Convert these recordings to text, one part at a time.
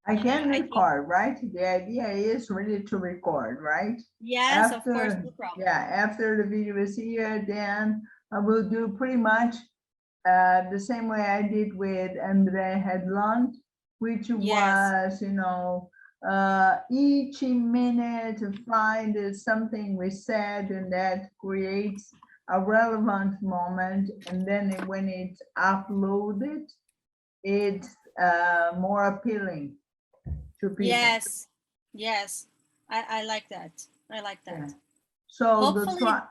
I can record, right? The idea is really to record, right? Yes, of course, no problem. Yeah, after the video is here, then I will do pretty much the same way I did with Andre Headland, which was, each minute to find something we said, and that creates a relevant moment. And then when it's uploaded, it's more appealing to people. Yes, I like that. I like that. Yeah. So hopefully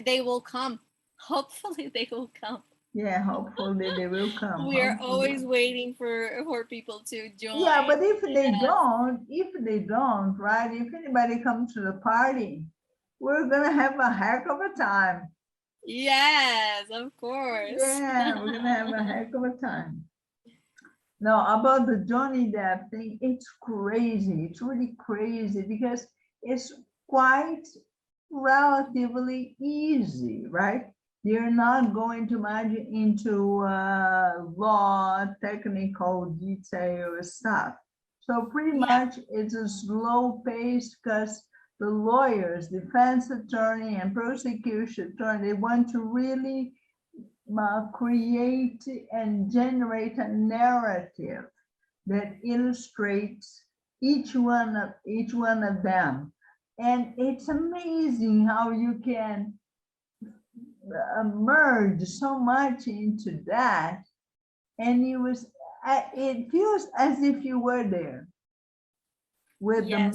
they will come. Hopefully they will come. Yeah, hopefully they will come. We are always waiting for people to join. Yeah, but if they don't, right? If anybody comes to the party, we're gonna have a heck of a time. Yes, of course. Yeah, we're gonna have a heck of a time. Now, about the Johnny Depp thing, it's crazy. It's really crazy because it's quite relatively easy, right? You're not going too much into law, technical detail stuff. So pretty much it's a slow pace because the lawyers, defense attorney and prosecution attorney, they want to really create and generate a narrative that illustrates each one of them. And it's amazing how you can merge so much into that, and it feels as if you were there with there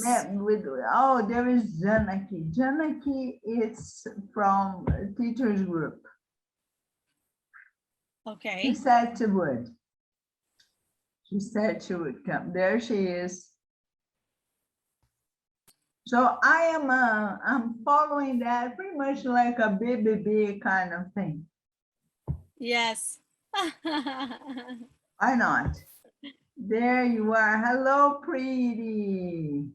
is Janaki. Janaki is from teachers group. Okay. She said she would. She said she would come. There she is. So I'm following that pretty much like a BBB kind of thing. Yes. Why not? There you are. Hello, pretty.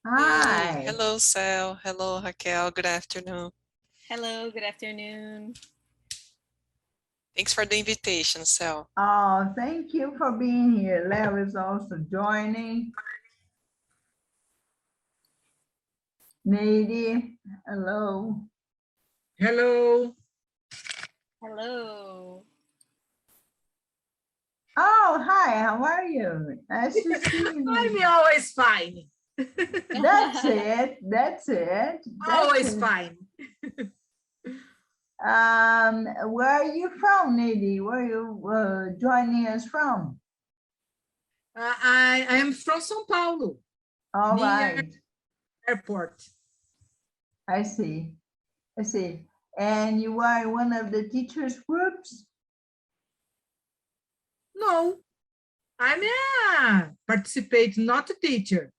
Hi. Hey, hello, Cel. Hello, Raquel. Good afternoon. Hello, good afternoon. Thanks for the invitation, Cel. Oh, thank you for being here. Leo is also joining. Nady, hello. Hello. Hello. Oh, hi, how are you? Nice to see you. I'm always fine. That's it. Always fine. Where are you from, Nady? Where are you joining us from? I am from São Paulo. All near right. Airport. I see. And you are in one of the teachers' groups? No, I'm a participate, not a teacher.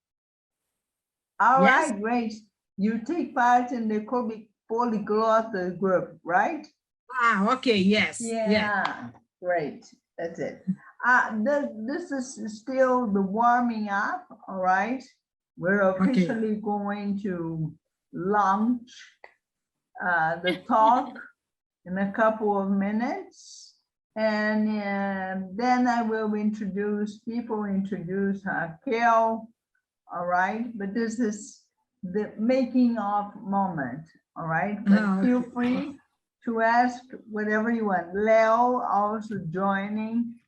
All Yes. right, great. You take part in the polyglot group, right? Ah, okay, yes. Yeah, great. That's it. This is still the warming up, all right? We're officially going to launch the talk in a couple of minutes. And then I will introduce Raquel, all right? But this is the making of moment, all right? But feel free to ask whatever you want. Leo also joining.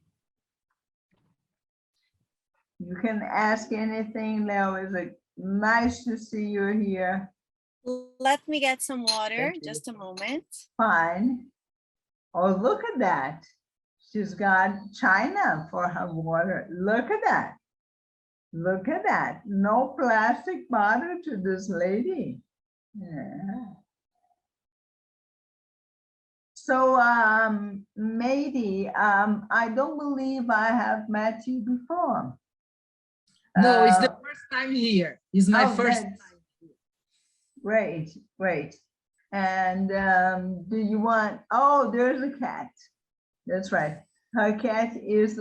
You can ask anything, Leo. It's nice to see you here. Let me get some water, just a moment. Fine. Oh, look at that. She's got China for her water. Look at that. Look at that. No plastic bottle to this lady. Yeah. So, Mady, I don't believe I have met you before. No, it's the first time here. It's my first time. Great. And do you want, oh, there's a cat. That's right. Her cat is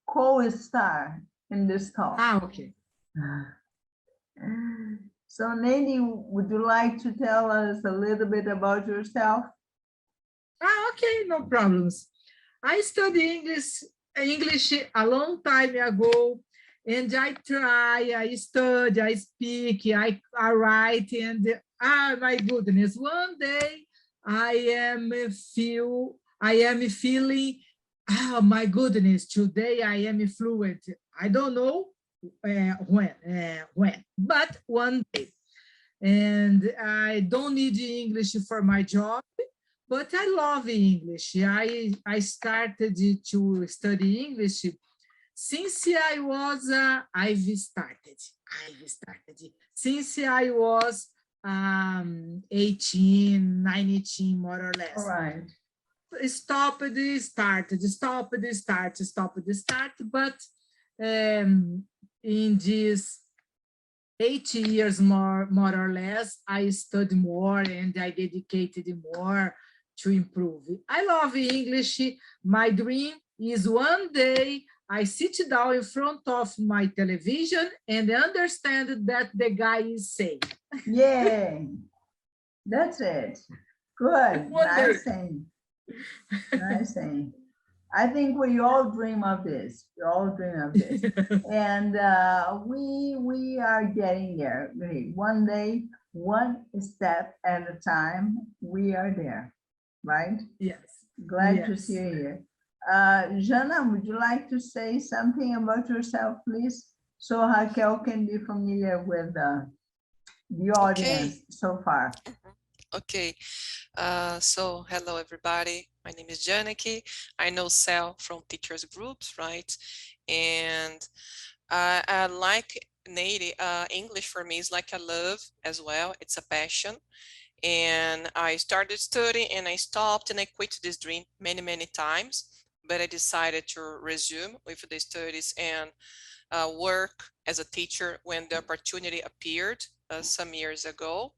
co-star in this talk. Ah, okay. So, Nady, would you like to tell us a little bit about yourself? Ah, okay, no problems. I studied English a long time ago, and I try, I study, I speak, I write, and my goodness, one day I am feeling, oh my goodness, today I am fluent. I don't know when, but one day. And I don't need English for my job, but I love English. I started to study English since I've started since I was 18, 19, more or less. All right. Started, but in these 8 years more or less, I studied more and I dedicated more to improve. I love English. My dream is one day I sit down in front of my television and understand that the guy is saying. Yay. That's it. Good. Nice thing. Nice thing. I think we all dream of this. We all dream of this. And we are getting there. One day, one step at a time, we are there, right? Yes. Glad to see you here. Jana, would you like to say something about yourself, please? So Raquel can be familiar with the audience so far. Okay. So hello, everybody. My name is Janaki. I know Cel from teachers groups, right? And I like native English. For me is like a love as well. It's a passion. And I started studying and I stopped and I quit this dream many times, but I decided to resume with the studies and work as a teacher when the opportunity appeared some years ago.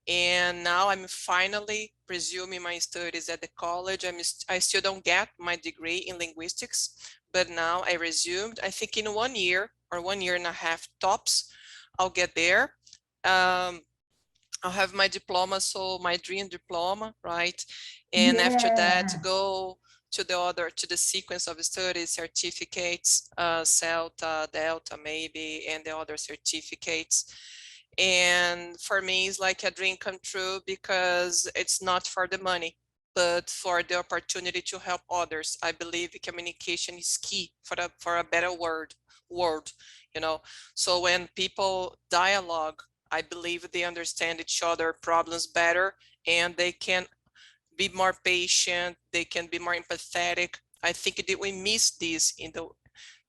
And now I'm finally resuming my studies at the college. I still don't get my degree in linguistics, but now I resumed. I think in 1 year or 1 year and a half tops, I'll get there. I'll have my diploma, so my dream diploma, right? And after that, go to the sequence of studies, certificates, CELTA, Delta maybe, and the other certificates. And for me, it's like a dream come true because it's not for the money, but for the opportunity to help others. I believe communication is key for a better world, you know. So when people dialogue, I believe they understand each other problems better and they can be more patient, they can be more empathetic. I think that we miss this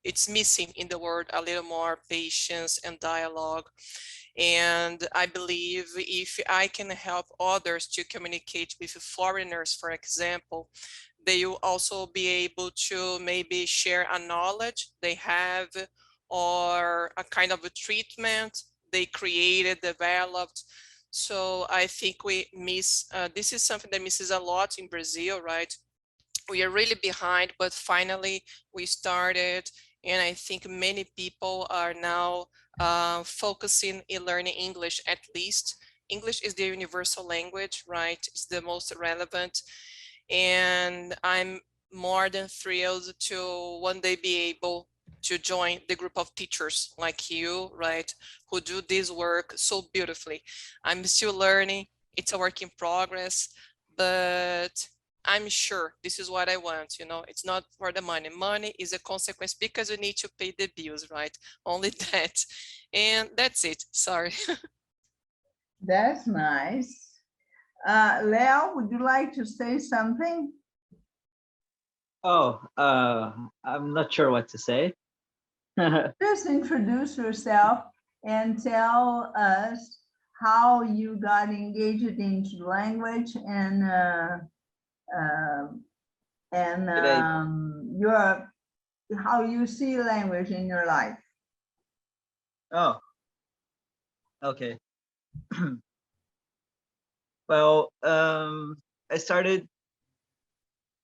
it's missing in the world a little more patience and dialogue. And I believe if I can help others to communicate with foreigners, for example, they will also be able to maybe share a knowledge they have or a kind of a treatment they created, developed. So I think we miss, this is something that misses a lot in Brazil, right? We are really behind, but finally we started. And I think many people are now focusing in learning English. At least English is the universal language, right? It's the most relevant. And I'm more than thrilled to one day be able to join the group of teachers like you, right? Who do this work so beautifully. I'm still learning. It's a work in progress, but I'm sure this is what I want, you know. It's not for the money. Money is a consequence because you need to pay the bills, right? Only that. And that's it. Sorry. That's nice. Leo, would you like to say something? Oh, I'm not sure what to say. Just introduce yourself and tell us how you got engaged into language and how you see language in your life. Oh, okay. Well, I started,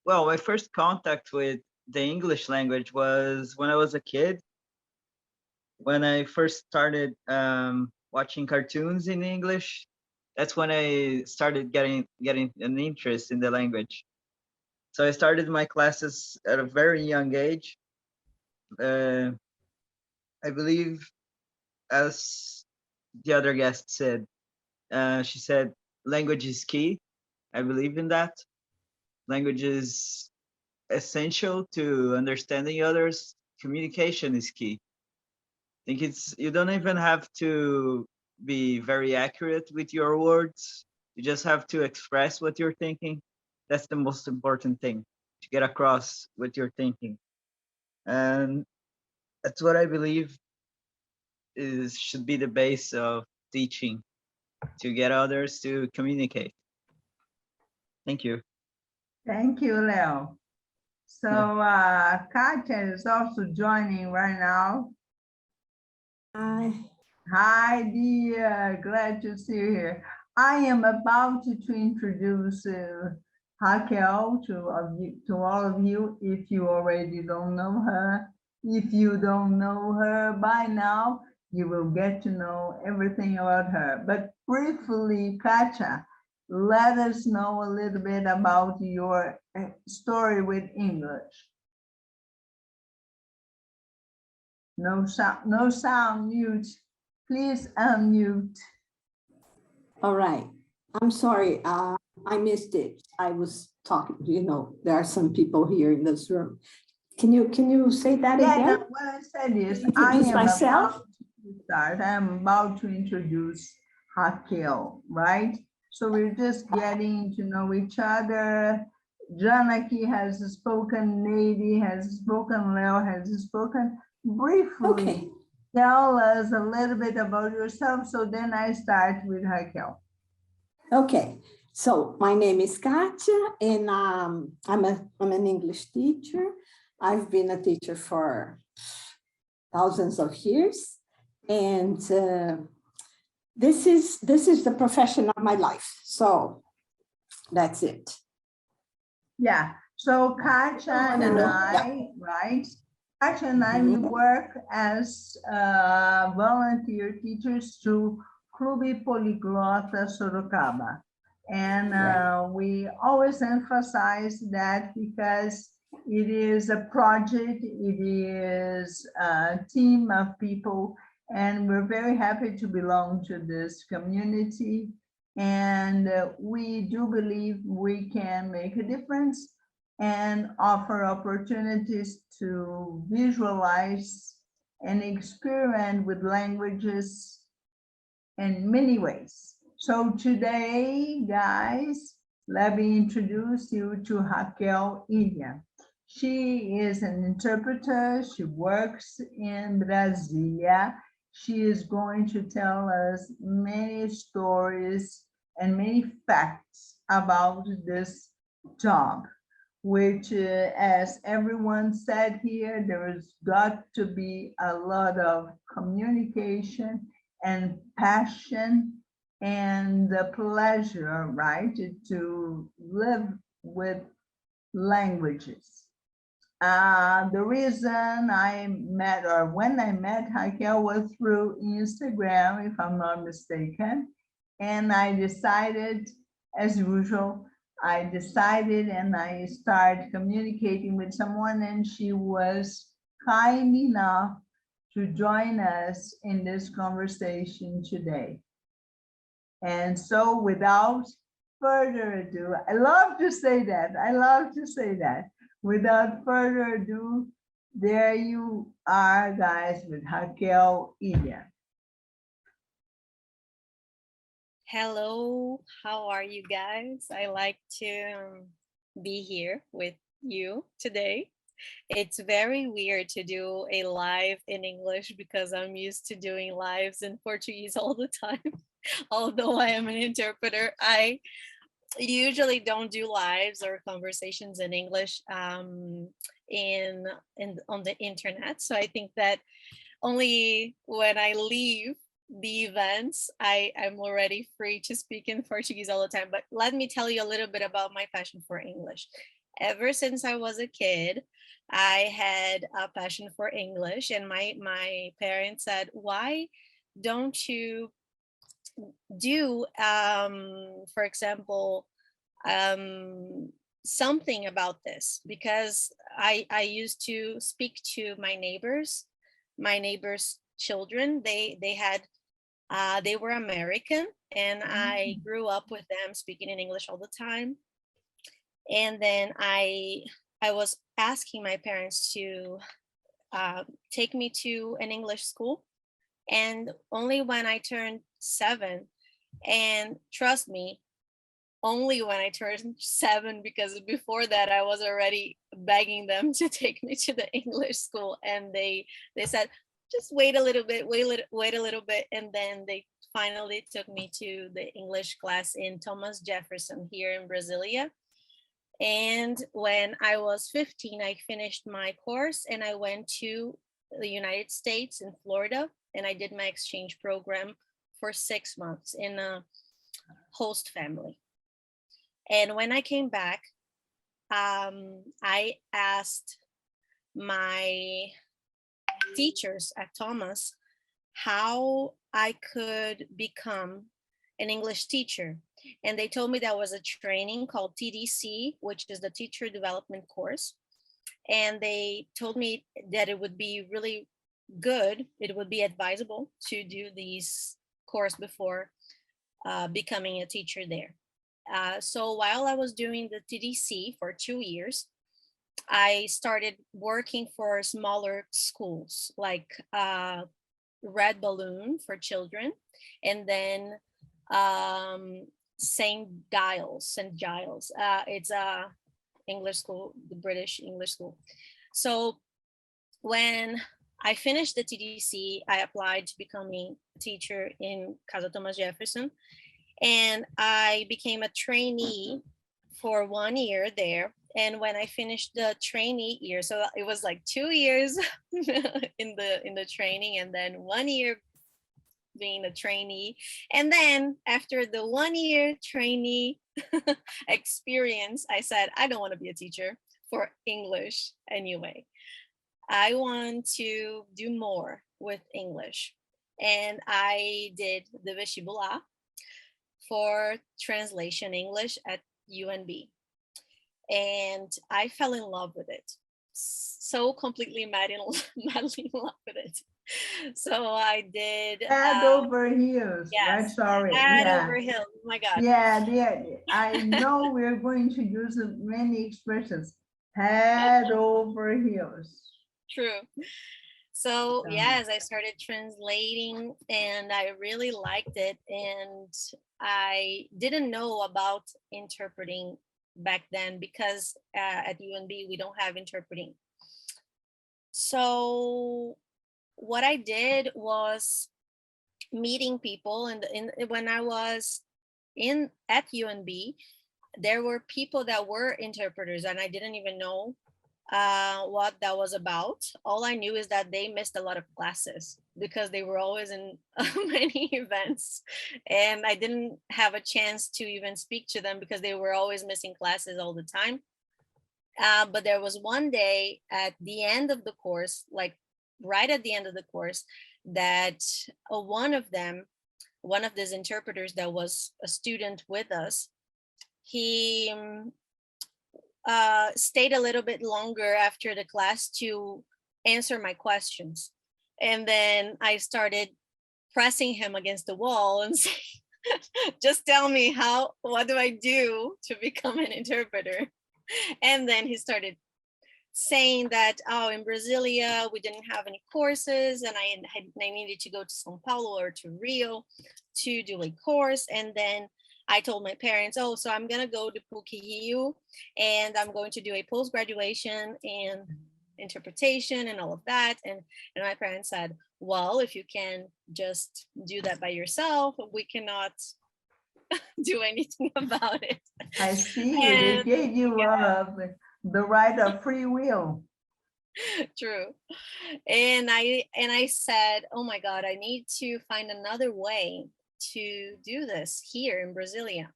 well, my first contact with the English language was when I was a kid. When I first started watching cartoons in English, that's when I started getting an interest in the language. So I started my classes at a very young age. I believe, as the other guest said, she said, language is key. I believe in that. Language is essential to understanding others. Communication is key. I think you don't even have to be very accurate with your words. You just have to express what you're thinking. That's the most important thing, to get across what you're thinking. And that's what I believe should be the base of teaching, to get others to communicate. Thank you. Thank you, Leo. So Katya is also joining right now. Hi. Hi, dear. Glad to see you here. I am about to introduce Raquel to all of you, if you already don't know her. If you don't know her by now, you will get to know everything about her. But briefly, Katya, let us know a little bit about your story with English. No sound, mute. Please unmute. All right. I'm sorry. I missed it. I was talking, there are some people here in this room. Can you say that again? No, what I said is, Introduce myself? I'm about to introduce Raquel, right? So we're just getting to know each other. Janaki has spoken, Nady has spoken, Leo has spoken. Briefly, Okay. tell us a little bit about yourself, so then I start with Raquel. Okay. So my name is Katya, and I'm an English teacher. I've been a teacher for thousands of years, and this is the profession of my life. So that's it. Yeah. So Katya and I, right? Katya and I, we work as volunteer teachers to Clube Poliglota Sorocaba. And we always emphasize that because it is a project, it is a team of people, and we're very happy to belong to this community. And we do believe we can make a difference and offer opportunities to visualize and experiment with languages in many ways. So today, guys, let me introduce you to Raquel Ilha. She is an interpreter. She works in Brasilia. She is going to tell us many stories and many facts about this job, which, as everyone said here, there has got to be a lot of communication and passion and the pleasure, right, to live with languages. The reason I met, or when I met Raquel, was through Instagram, if I'm not mistaken. And I decided, as usual, and I started communicating with someone, and she was kind enough to join us in this conversation today. And so without further ado, I love to say that. Without further ado, there you are, guys, with Raquel Ilha. Hello, how are you guys? I like to be here with you today. It's very weird to do a live in English because I'm used to doing lives in Portuguese all the time. Although I am an interpreter, I usually don't do lives or conversations in English on the internet. So I think that only when I leave the events, I'm already free to speak in Portuguese all the time. But let me tell you a little bit about my passion for English. Ever since I was a kid, I had a passion for English, and my parents said, why don't you do, for example, something about this, because I used to speak to my neighbors' children. They were American, and I grew up with them speaking in English all the time. And then I was asking my parents to take me to an English school. And only when I turned 7, and trust me, only when I turned 7, because before that I was already begging them to take me to the English school, and they said, just wait a little bit, wait a little bit. And then they finally took me to the English class in Thomas Jefferson here in Brasilia. And when I was 15, I finished my course and I went to the United States in Florida, and I did my exchange program for 6 months in a host family. And when I came back, I asked my teachers at Thomas how I could become an English teacher. And they told me there was a training called TDC, which is the Teacher Development Course. And they told me that it would be really good, it would be advisable to do these course before becoming a teacher there. So while I was doing the TDC for 2 years, I started working for smaller schools like Red Balloon for children, and then St. Giles. It's a English school, the British English school. So when I finished the TDC, I applied to becoming a teacher in Casa Thomas Jefferson, and I became a trainee for 1 year there. And when I finished the trainee year, so it was like 2 years in the training, and then 1 year being a trainee. And then after the 1 year trainee experience, I said, I don't want to be a teacher for English anyway. I want to do more with English. And I did the vestibular for translation English at UNB. And I fell in love with it. So completely madly in love with it. So I did Head over heels, yes, right? Sorry. head Yeah. over heels. Oh my God. Yeah, I know we're going to use many expressions. Head over heels. True. So yes, I started translating and I really liked it. And I didn't know about interpreting back then because at UNB we don't have interpreting. So what I did was meeting people, and when I was at UNB, there were people that were interpreters, and I didn't even know what that was about. All I knew is that they missed a lot of classes because they were always in many events, and I didn't have a chance to even speak to them because they were always missing classes all the time. But there was one day at the end of the course, like right at the end of the course, that one of these interpreters that was a student with us, he stayed a little bit longer after the class to answer my questions. And then I started pressing him against the wall and saying, just tell me what do I do to become an interpreter? And then he started saying that, oh, in Brasilia, we didn't have any courses, and I needed to go to São Paulo or to Rio to do a course. And then I told my parents, oh, so I'm going to go to PUC-Rio, and I'm going to do a post-graduation in interpretation and all of that. And my parents said, well, if you can just do that by yourself, we cannot do anything about it. I see. They gave you the right of free will. True. And I said, oh my God, I need to find another way to do this here in Brasilia.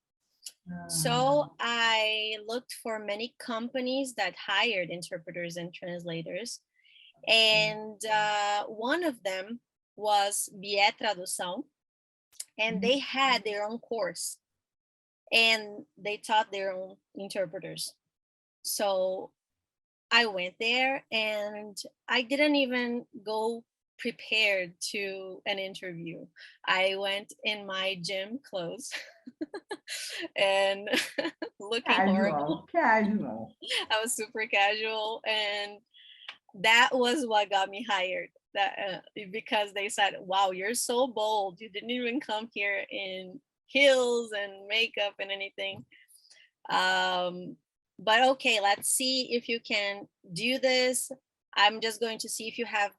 So I looked for many companies that hired interpreters and translators. And one of them was Bié Tradução. And they had their own course. And they taught their own interpreters. So I went there and I didn't even go prepared to an interview. I went in my gym clothes and looking horrible. Casual. I was super casual, and that was what got me hired. That because they said, "Wow, you're so bold. You didn't even come here in heels and makeup and anything." But okay, let's see if you can do this. I'm just going to see if you have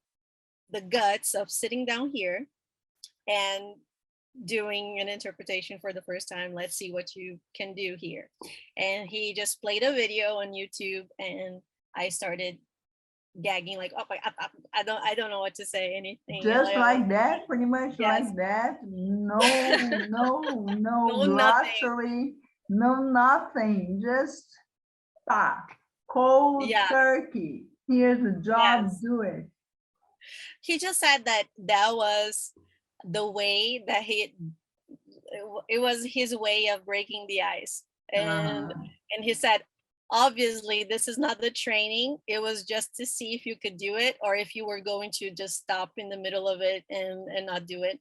the guts of sitting down here and doing an interpretation for the first time. Let's see what you can do here. And he just played a video on YouTube, and I started gagging like, oh my, I don't know what to say, anything. Just like that, pretty much Yes. like that. No, no, no No, nothing. glossary, no nothing. Just cold Yeah. turkey. Here's the job, Yes. do it. He just said that was the way that it was his way of breaking the ice. And he said, obviously this is not the training, it was just to see if you could do it, or if you were going to just stop in the middle of it and not do it.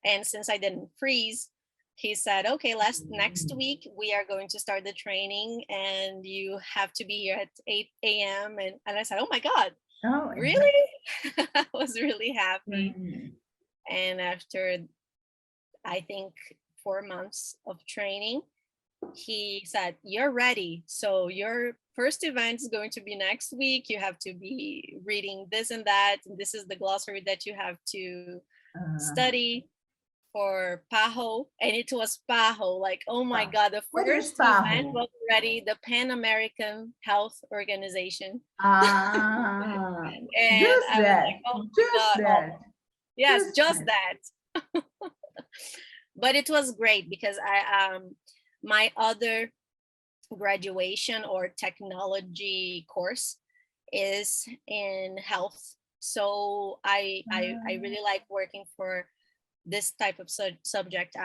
And since I didn't freeze, he said, okay, next week we are going to start the training, and you have to be here at 8 a.m. And I said, oh my God, Oh, really? I was really happy. Mhm. And after, I think, 4 months of training, he said, you're ready. So your first event is going to be next week. You have to be reading this and that. And this is the glossary that you have to study for PAHO. And it was PAHO. Like, oh my God, the What is first event PAHO? was already the Pan American Health Organization. And And I was that, like, oh my just God. that. Yes, Just just that. But it was great because my other graduation or technology course is in health. So I really like working for this type of subject.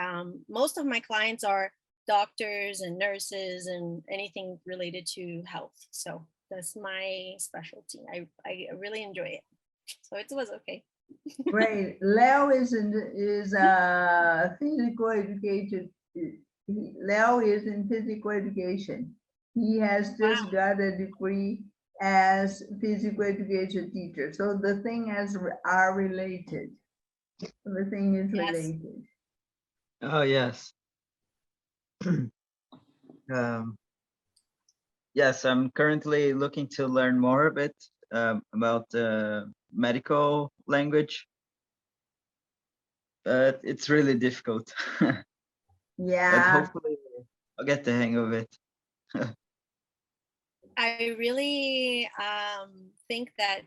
Most of my clients are doctors and nurses and anything related to health. So that's my specialty. I really enjoy it. So it was okay. Great. Leo is physical education. Leo is in physical education. He has just got a degree as physical education teacher. So the thing are related. The thing is related. Oh, yes. Yes, I'm currently looking to learn more a bit about medical language. But it's really difficult. Yeah. But hopefully I'll get the hang of it. I really think that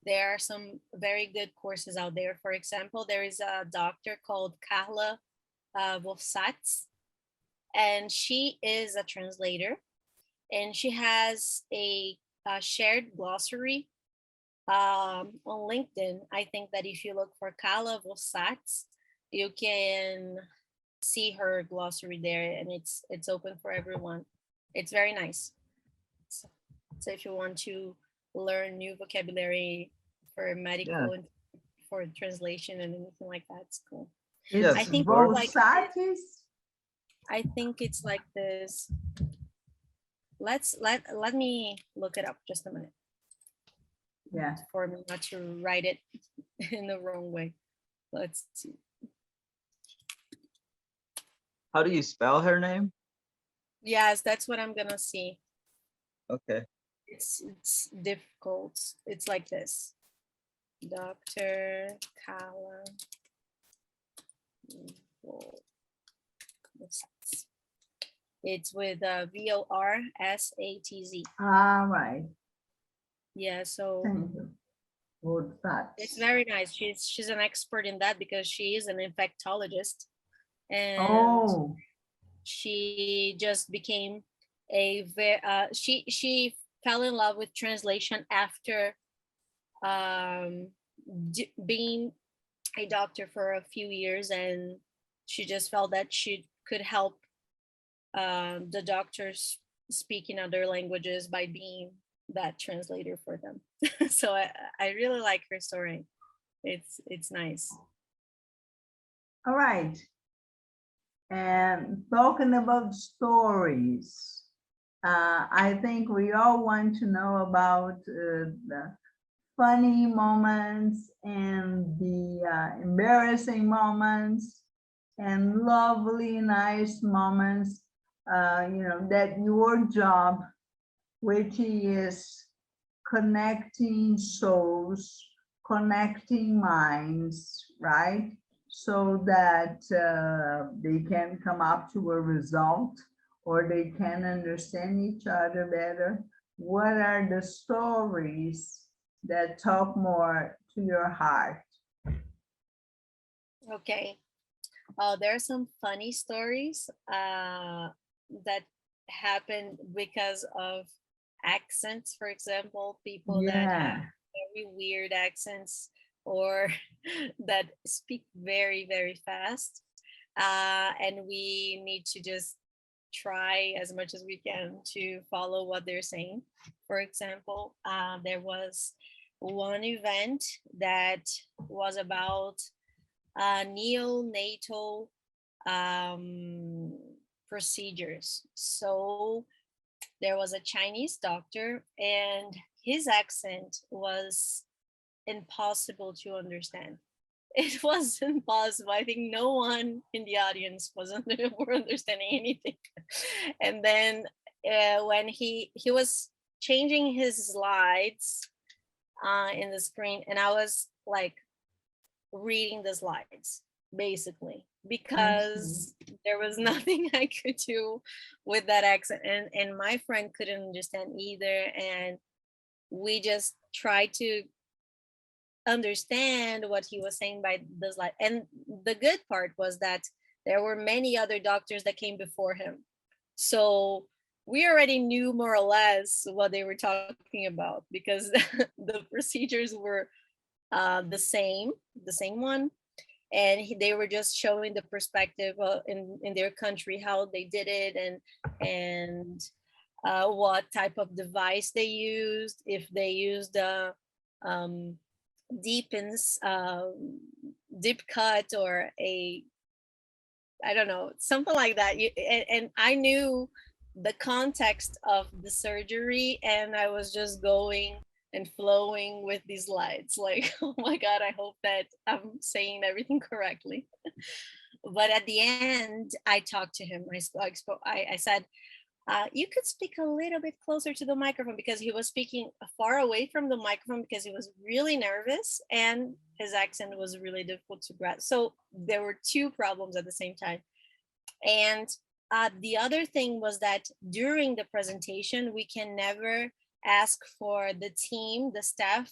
there are some very good courses out there. For example, there is a doctor called Carla Vosatz, and she is a translator, and she has a shared glossary on LinkedIn. I think that if you look for Carla Vosatz, you can see her glossary there, and it's open for everyone. It's very nice. So if you want to learn new vocabulary for medical and for translation and anything like that, it's cool. It's I think I think it's like this. Let me look it up just a minute. Yeah. For me not to write it in the wrong way. Let's see. How do you spell her name? Yes, that's what I'm gonna see. Okay. It's difficult. It's like this. Dr. Kala. It's with Vorsatz. All right. Yeah, so Thank you. it's very nice. She's an expert in that because she is an infectologist, and she just became she fell in love with translation after being a doctor for a few years, and she just felt that she could help the doctors speak in other languages by being that translator for them. So I really like her story. It's nice. All right. And talking about stories, I think we all want to know about the funny moments and the embarrassing moments and lovely, nice moments, that your job, which is connecting souls, connecting minds, right? So that they can come up to a result or they can understand each other better. What are the stories that talk more to your heart? Okay. There are some funny stories that happen because of accents, for example, people that have very weird accents or that speak very, very fast. And we need to just try as much as we can to follow what they're saying. For example, there was one event that was about neonatal procedures. So there was a Chinese doctor and his accent was impossible to understand. It was impossible. I think no one in the audience were understanding anything. And then when he was changing his slides in the screen, and I was like reading the slides basically because there was nothing I could do with that accent, and my friend couldn't understand either, and we just tried to understand what he was saying by the slide. And the good part was that there were many other doctors that came before him, so we already knew more or less what they were talking about because the procedures were the same one, and they were just showing the perspective in their country how they did it, and what type of device they used, if they used deep cut or a, I don't know, something like that. And I knew the context of the surgery, and I was just going and flowing with these slides like, oh my god, I hope that I'm saying everything correctly. But at the end I talked to him. I said, you could speak a little bit closer to the microphone, because he was speaking far away from the microphone because he was really nervous and his accent was really difficult to grasp. So there were two problems at the same time. And the other thing was that during the presentation, we can never ask for the team, the staff,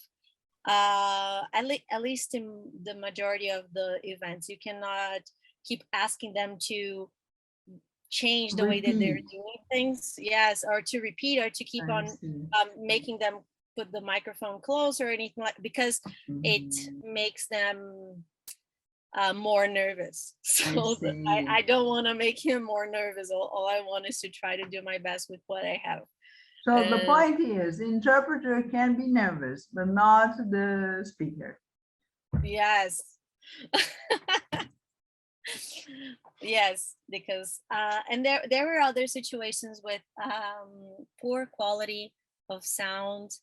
at least in the majority of the events, you cannot keep asking them to change the way that they're doing things, yes, or to repeat, or to keep on making them put the microphone close or anything like, because it makes them more nervous. So I don't want to make him more nervous. All I want is to try to do my best with what I have. So the point is, interpreter can be nervous, but not the speaker. Yes. Yes, because and there were other situations with poor quality of sound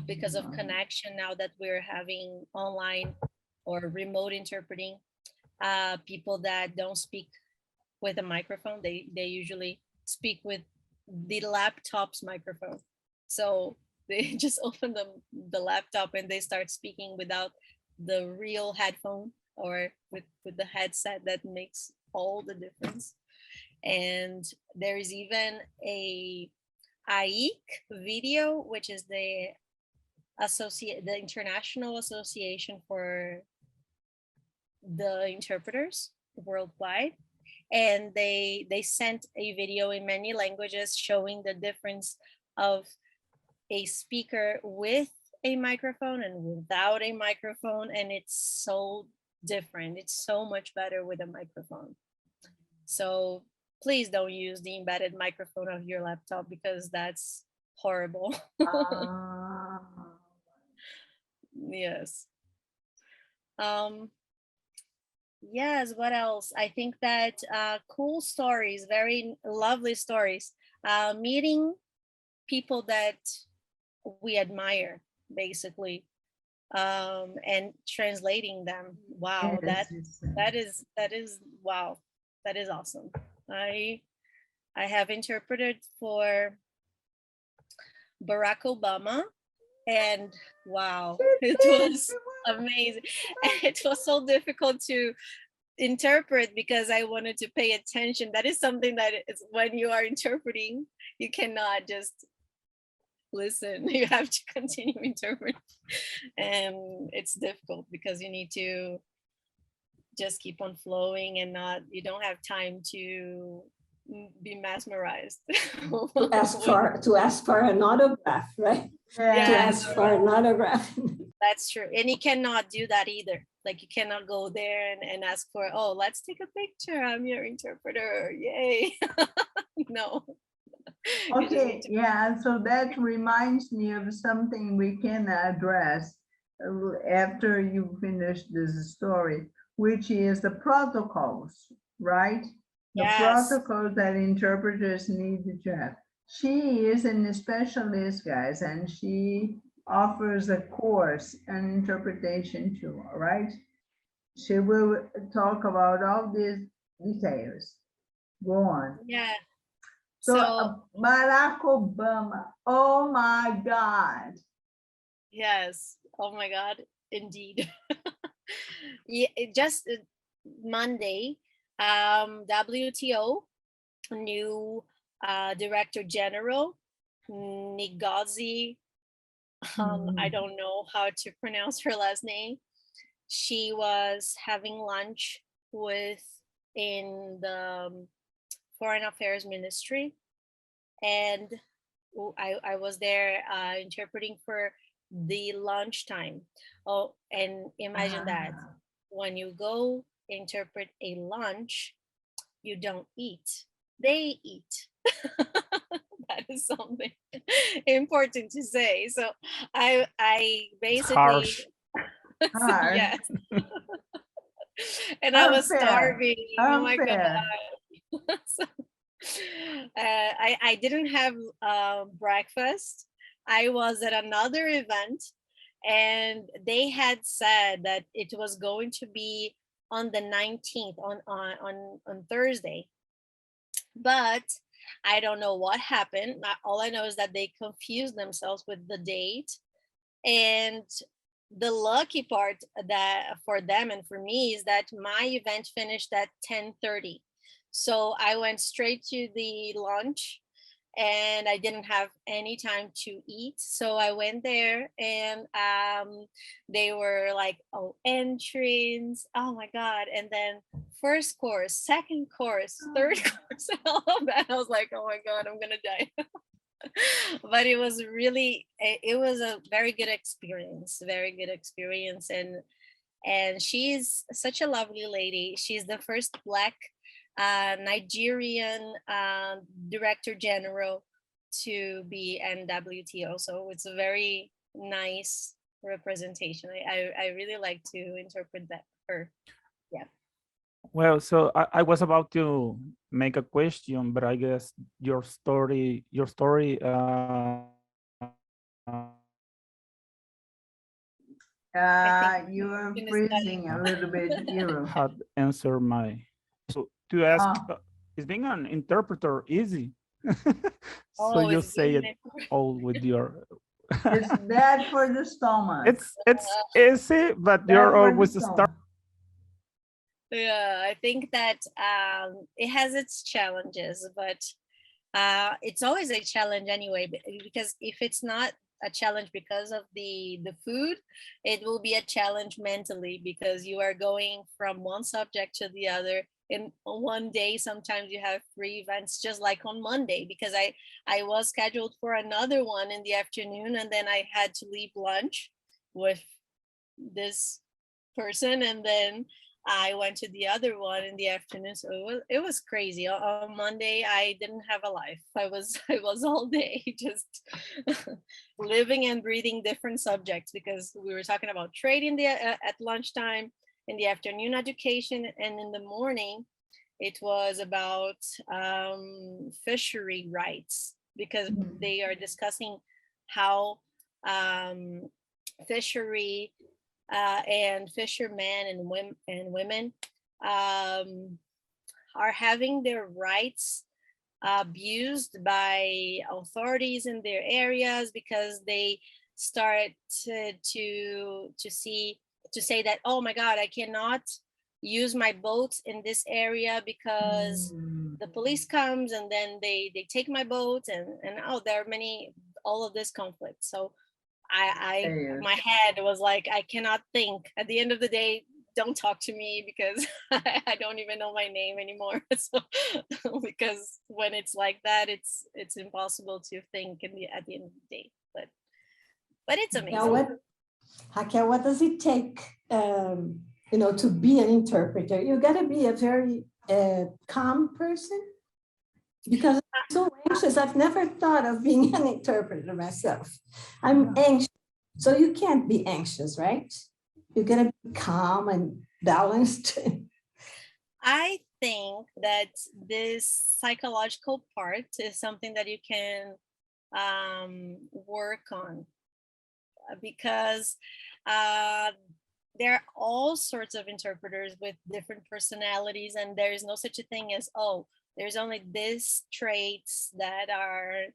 because of connection. Now that we're having online or remote interpreting, people that don't speak with a microphone, they usually speak with the laptop's microphone. So they just open the laptop and they start speaking without the real headphone or with the headset. That makes all the difference. And there is even a AIC video, which is the International Association for the Interpreters worldwide, and they sent a video in many languages showing the difference of a speaker with a microphone and without a microphone, and it's so different. It's so much better with a microphone. So please don't use the embedded microphone of your laptop because that's horrible. Ah, Yes. Yes, what else? I think that cool stories, very lovely stories. Meeting people that we admire, basically, and translating them. Wow, yes, that is wow, that is awesome. I have interpreted for Barack Obama, and wow, it was amazing. And it was so difficult to interpret because I wanted to pay attention. That is something that is when you are interpreting, you cannot just listen. You have to continue interpreting. And it's difficult because you need to just keep on flowing and not, you don't have time to be mesmerized. To ask for an autograph, right? To yes. ask for an autograph. That's true. And you cannot do that either. Like you cannot go there and ask for, oh, let's take a picture. I'm your interpreter. Yay. No. You just Okay, need to- yeah, so that reminds me of something we can address after you finish this story, which is the protocols, right? The Yes. protocols that interpreters need to have. She is a specialist, guys, and she offers a course on interpretation too, all right? She will talk about all these details. Go on. Yeah. So, So Barack Obama, oh my God. yes. Oh my God. Indeed. Yeah, just Monday, WTO, new Director General, Ngozi, I don't know how to pronounce her last name. She was having lunch with in the Foreign Affairs Ministry, and I was there interpreting for the lunchtime. Oh, and imagine that when you go interpret a lunch, you don't eat, they eat. That is something important to say. So I basically harsh. Hard. yes. And I was Unfair. starving. Oh my Unfair. God. So, I didn't have breakfast. I was at another event and they had said that it was going to be on the 19th on Thursday. But I don't know what happened. All I know is that they confused themselves with the date. And the lucky part that for them and for me is that my event finished at 10:30. So I went straight to the lunch and I didn't have any time to eat. So I went there and they were like, oh, entrance, oh my God. And then first course, second course, third course, and all of that. I was like, oh my God, I'm gonna die. But it was really, it was a very good experience, and she's such a lovely lady. She's the first Black Nigerian Director General to be NWTO, so it's a very nice representation. I really like to interpret that her. Yeah. Well, so I was about to make a question, but I guess your story You are freezing a little bit, Hero. had answered my. So to ask, is being an interpreter easy? So Oh, you it's say good. it all with your. It's bad for the stomach. It's easy, but Bad you're for the always stomach. start. Yeah, I think that it has its challenges, but it's always a challenge anyway, because if it's not a challenge because of the food, it will be a challenge mentally because you are going from one subject to the other in one day. Sometimes you have 3 events, just like on Monday, because I was scheduled for another one in the afternoon, and then I had to leave lunch with this person, and then I went to the other one in the afternoon. So it was crazy. On Monday, I didn't have a life. I was all day just living and breathing different subjects, because we were talking about trade in the at lunchtime, in the afternoon education, and in the morning it was about fishery rights, because they are discussing how fishery and fishermen and women are having their rights abused by authorities in their areas, because they start to say that, oh my God, I cannot use my boats in this area because the police comes and then they take my boat, and oh, there are many, all of this conflict. So my head was like, I cannot think. At the end of the day, don't talk to me, because I don't even know my name anymore. So because when it's like that, it's impossible to think at the end of the day. But it's amazing. Now, Raquel, what does it take, to be an interpreter? You got to be a very calm person, because I'm so anxious. I've never thought of being an interpreter myself. I'm anxious, so you can't be anxious, right? You got to be calm and balanced. I think that this psychological part is something that you can work on, because there are all sorts of interpreters with different personalities, and there is no such a thing as, oh, there's only these traits that are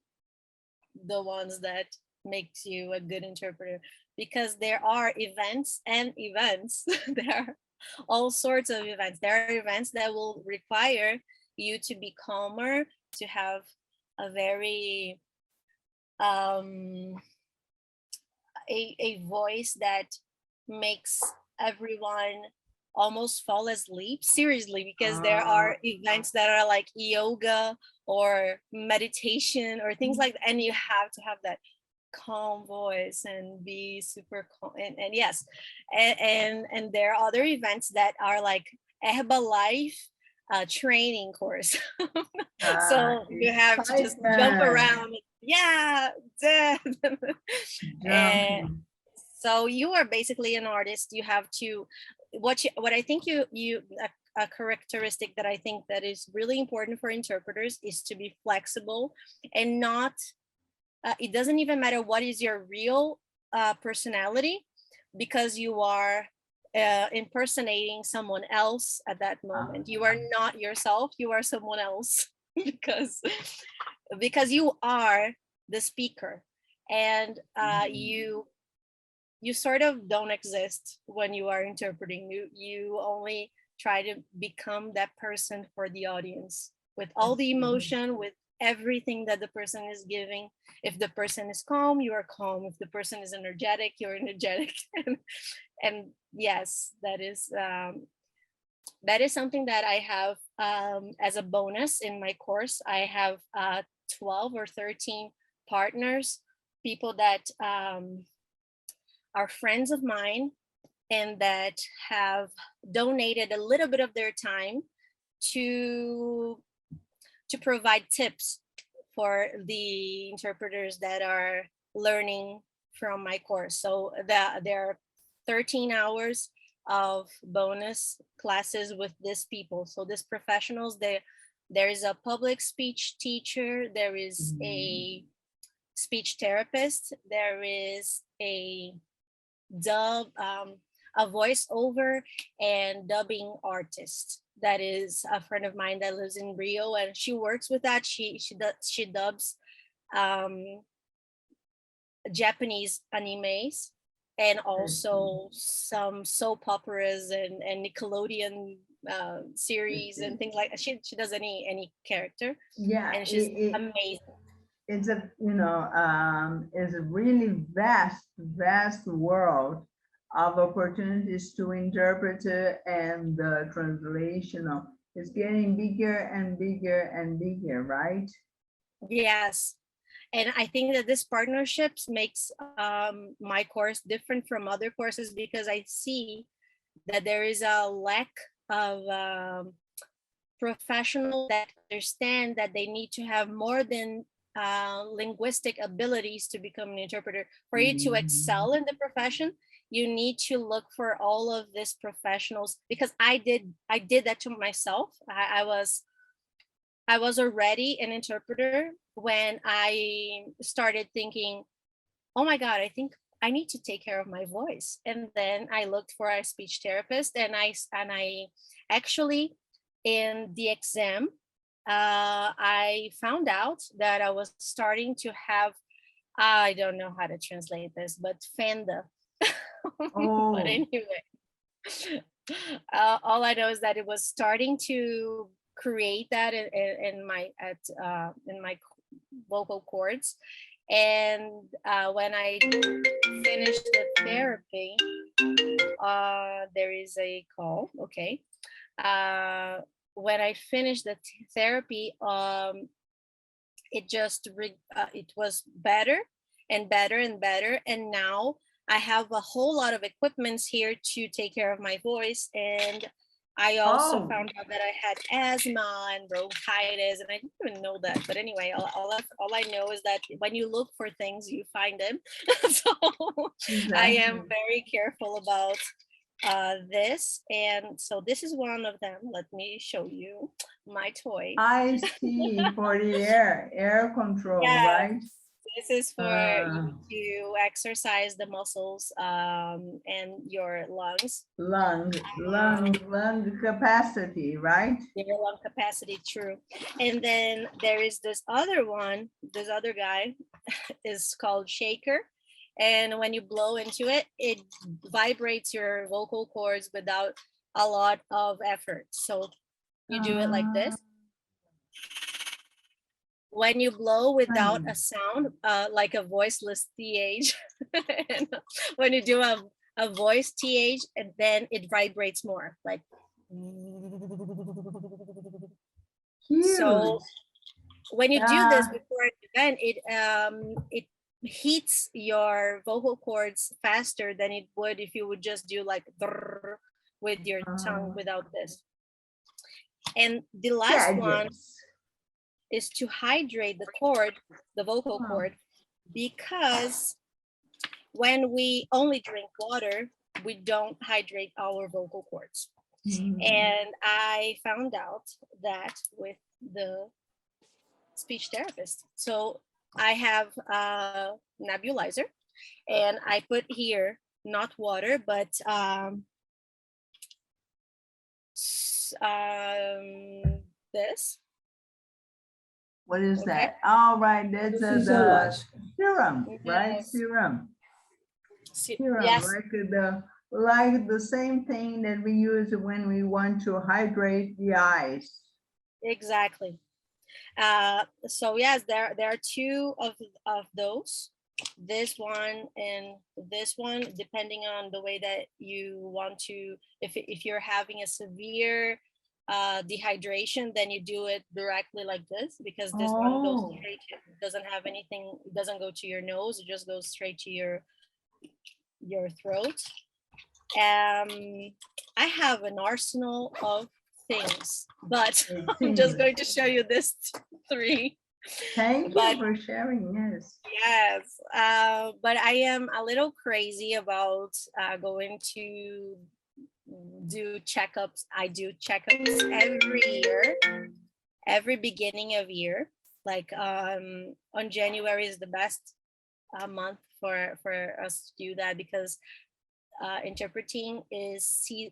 the ones that makes you a good interpreter, because there are events and events. There are all sorts of events. There are events that will require you to be calmer, to have a very a voice that makes everyone almost fall asleep, seriously, because there are events that are like yoga or meditation or things like that, and you have to have that calm voice and be super calm, and yes, and there are other events that are like Herbalife training course. So you have to just jump around, and so you are basically an artist. You have to what I think a characteristic that I think that is really important for interpreters is to be flexible and not it doesn't even matter what is your real personality, because you are impersonating someone else at that moment. You are not yourself, you are someone else, because you are the speaker, and you sort of don't exist when you are interpreting. You only try to become that person for the audience, with all the emotion, with everything that the person is giving. If the person is calm, you are calm. If the person is energetic, you're energetic. And yes, that is something that I have as a bonus in my course. I have 12 or 13 partners, people that are friends of mine and that have donated a little bit of their time to provide tips for the interpreters that are learning from my course. So there are 13 hours of bonus classes with these people. So these professionals, there is a public speech teacher, there is a speech therapist, there is a dub, a voiceover and dubbing artist. That is a friend of mine that lives in Rio, and she works with that. She dubs Japanese animes and also some soap operas and Nickelodeon series and things like that. She does any character. Yeah, and she's amazing. It's a it's a really vast world of opportunities to interpret and the translation is getting bigger and bigger and bigger, right? Yes. And I think that this partnerships makes my course different from other courses, because I see that there is a lack of professionals that understand that they need to have more than linguistic abilities to become an interpreter. For you to excel in the profession, you need to look for all of these professionals, because I did that to myself. I was already an interpreter when I started thinking, oh my God, I think I need to take care of my voice. And then I looked for a speech therapist, and I actually, in the exam, I found out that I was starting to have, I don't know how to translate this, but fenda. Oh. But anyway, all I know is that it was starting to create that in my vocal cords. And when I finished the therapy, there is a call. Okay. When I finished the therapy, it just it was better and better and better. And now I have a whole lot of equipments here to take care of my voice. And I also found out that I had asthma and bronchitis, and I didn't even know that. But anyway, all I know is that when you look for things, you find them. So I am very careful about this. And so this is one of them. Let me show you my toy. I see, for the air control, Yes. right? This is for you to exercise the muscles and your lungs. Lung capacity, right? Your lung capacity, true. And then there is this other one, this other guy is called shaker. And when you blow into it, it vibrates your vocal cords without a lot of effort. So you do it like this. When you blow without a sound, like a voiceless TH, and when you do a voice TH, and then it vibrates more, like. Huge. So when you do this before an event, it heats your vocal cords faster than it would if you would just do like with your tongue without this. And the last one is to hydrate the cord, the vocal cord, because when we only drink water, we don't hydrate our vocal cords. And I found out that with the speech therapist. So I have a nebulizer, and I put here not water, but this. What is that? Oh, right, that's the serum, right? Yes. Serum. Yes. Like the same thing that we use when we want to hydrate the eyes. Exactly. So yes, there are two of those. This one and this one, depending on the way that you want to. If you're having a severe dehydration, then you do it directly like this, because this one goes straight to, doesn't have anything, it doesn't go to your nose, it just goes straight to your throat. I have an arsenal of things, but I'm just going to show you this three. Thank you for sharing. Yes, but I am a little crazy about going to do checkups. I do checkups every year, every beginning of year. Like on January is the best month for us to do that, because interpreting is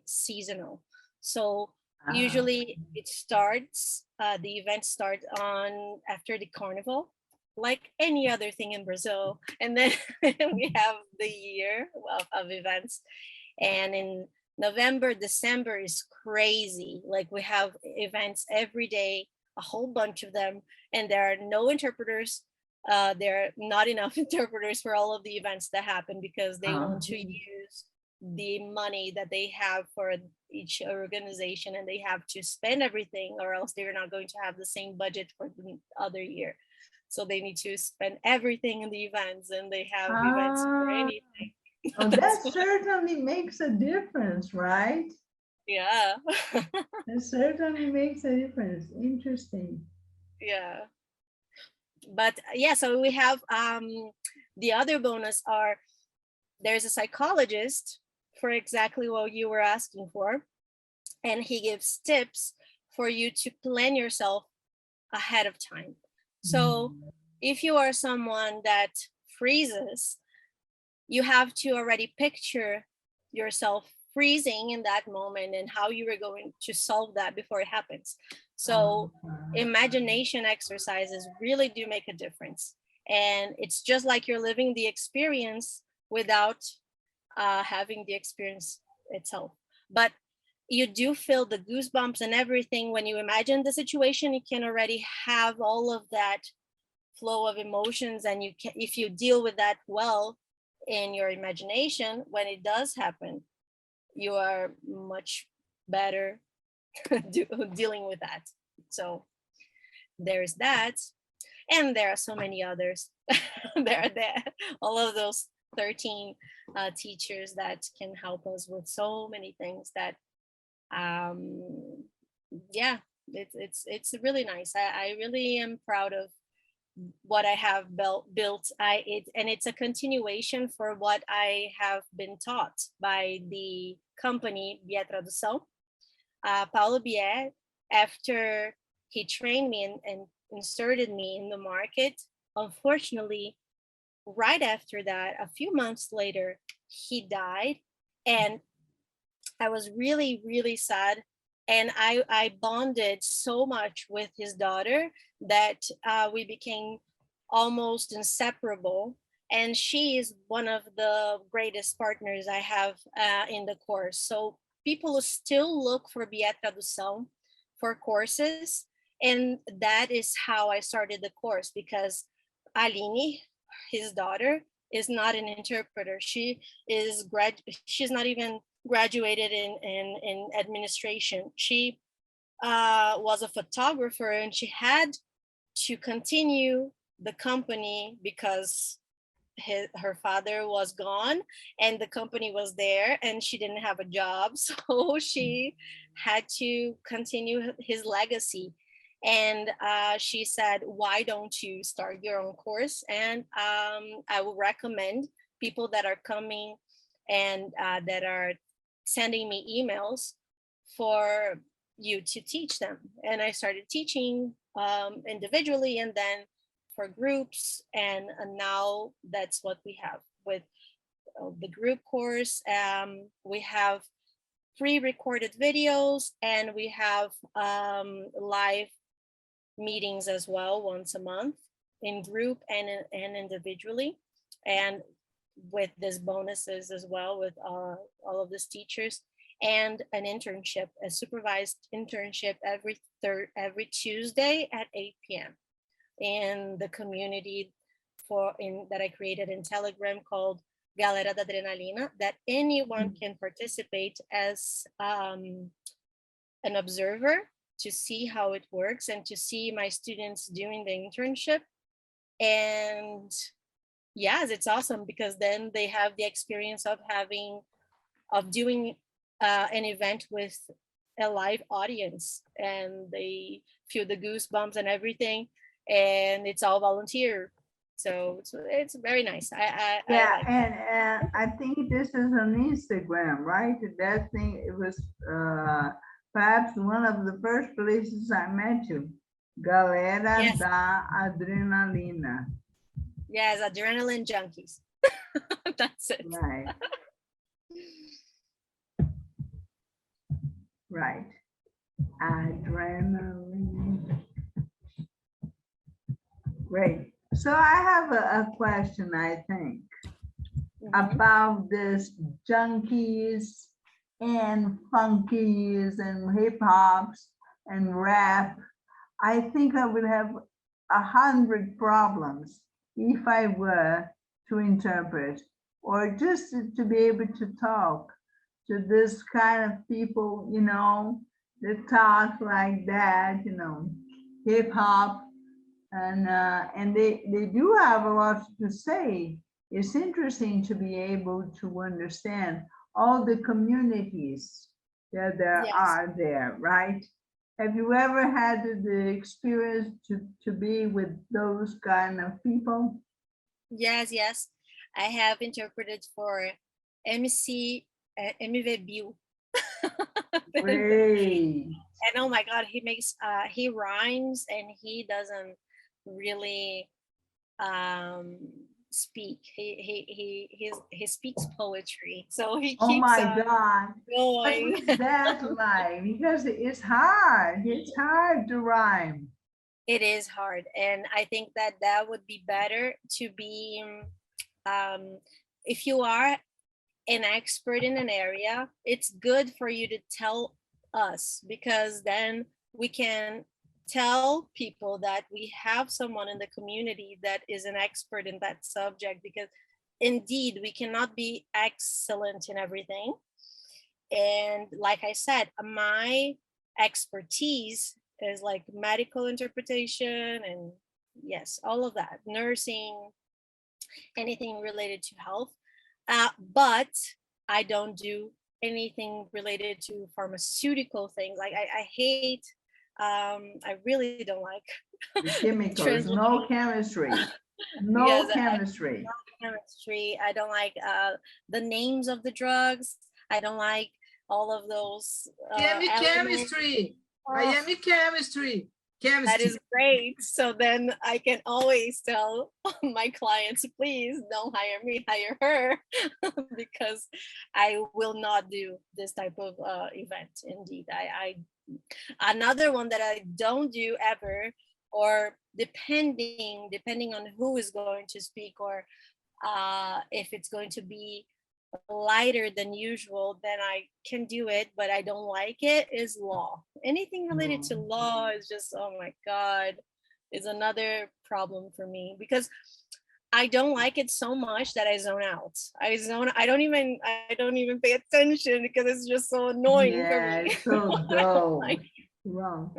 seasonal. So usually it starts, the event starts on after the carnival, like any other thing in Brazil. And then we have the year of events. And in November, December is crazy. Like we have events every day, a whole bunch of them, and there are no interpreters. There are not enough interpreters for all of the events that happen, because they want to use the money that they have for each organization, and they have to spend everything, or else they're not going to have the same budget for the other year. So they need to spend everything in the events, and they have events for anything. Oh, that certainly makes a difference, right? Yeah. It certainly makes a difference. Interesting. Yeah. But yeah, so we have the other bonus are there's a psychologist for exactly what you were asking for, and he gives tips for you to plan yourself ahead of time. So if you are someone that freezes, you have to already picture yourself freezing in that moment and how you are going to solve that before it happens. So imagination exercises really do make a difference. And it's just like you're living the experience without having the experience itself. But you do feel the goosebumps and everything when you imagine the situation. You can already have all of that flow of emotions, and you can, if you deal with that well in your imagination, when it does happen, you are much better dealing with that. So there's that, and there are so many others. there all of those 13 teachers that can help us with so many things that yeah, it's really nice. I really am proud of what I have built. And it's a continuation for what I have been taught by the company Bié Tradução. Paulo Bié, after he trained me and inserted me in the market, unfortunately, right after that, a few months later, he died. And I was really, really sad. And I bonded so much with his daughter that we became almost inseparable. And she is one of the greatest partners I have in the course. So people still look for Bié Tradução for courses. And that is how I started the course, because Aline, his daughter, is not an interpreter. She is she's not even graduated in administration. She was a photographer, and she had to continue the company because her father was gone and the company was there, and she didn't have a job. So she had to continue his legacy. And she said, why don't you start your own course? And I would recommend people that are coming and that are sending me emails for you to teach them. And I started teaching individually and then for groups. And now that's what we have with the group course. We have pre-recorded videos, and we have live meetings as well once a month in group and individually, and with these bonuses as well with all of these teachers, and an internship, a supervised internship every Tuesday at 8 p.m. in the community that I created in Telegram called Galera da Adrenalina, that anyone can participate as an observer to see how it works and to see my students doing the internship. And yes, it's awesome, because then they have the experience of doing an event with a live audience, and they feel the goosebumps and everything, and it's all volunteer. So it's very nice. I like and I think this is on Instagram, right? That thing, it was perhaps one of the first places I met you. Galera da Adrenalina. Yes, adrenaline junkies. That's it. Right. Right. Adrenaline. Great. So I have a question, I think, about this junkies and funkies and hip hops and rap. I think I would have 100 problems if I were to interpret, or just to be able to talk to this kind of people, you know, that talk like that, you know, hip hop, and they do have a lot to say it's interesting to be able to understand all the communities that there Yes. are there, right? Have you ever had the experience to be with those kind of people? Yes, yes. I have interpreted for MC, MVBU. Great. And oh my God, he rhymes and he doesn't really speak. He speaks poetry. So he Oh keeps my on God. What going. was that like? Because it's hard. It's hard to rhyme. It is hard. And I think that that would be better to be, if you are an expert in an area, it's good for you to tell us, because then we can tell people that we have someone in the community that is an expert in that subject, because indeed we cannot be excellent in everything. And like I said, my expertise is like medical interpretation and yes, all of that, nursing, anything related to health. But I don't do anything related to pharmaceutical things. Like I hate, I really don't like The chemicals, translation. no chemistry. No Yes, chemistry. chemistry. I don't like the names of the drugs. I don't like all of those elements. Chemistry. I am in chemistry. That Chemistry. is great. So then I can always tell my clients, please don't hire me, hire her, because I will not do this type of event. Indeed, I another one that I don't do ever, or depending on who is going to speak, or if it's going to be lighter than usual, then I can do it, but I don't like it, is law. Anything related to law is just, oh my God, is another problem for me, because I don't like it so much that I zone out. I don't even pay attention because it's just so annoying for Yeah, me. it's so dull. Wrong.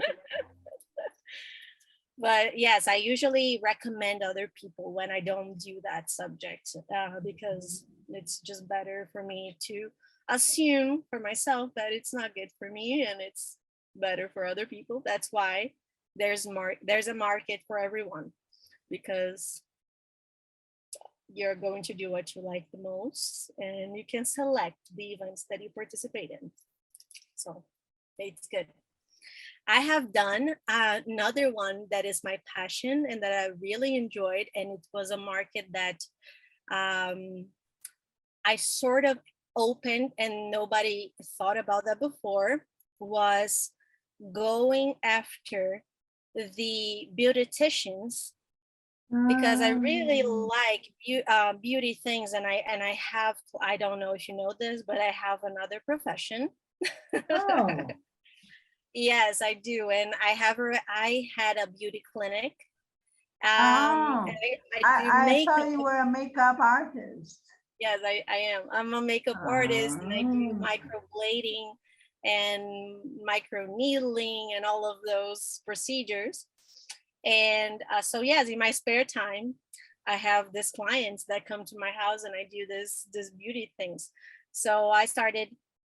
But yes, I usually recommend other people when I don't do that subject, because it's just better for me to assume for myself that it's not good for me and it's better for other people. That's why there's a market for everyone, because you're going to do what you like the most and you can select the events that you participate in. So it's good. I have done another one that is my passion and that I really enjoyed, and it was a market that I sort of opened and nobody thought about that before, was going after the beauticians, because I really like beauty things, and I have, I don't know if you know this, but I have another profession. Oh. Yes, I do, and I had a beauty clinic. Oh. And I do I makeup. thought you were a makeup artist. Yes, I am. I'm a makeup artist, and I do microblading and micro needling and all of those procedures. And so yes, in my spare time, I have these clients that come to my house and I do this beauty things. So I started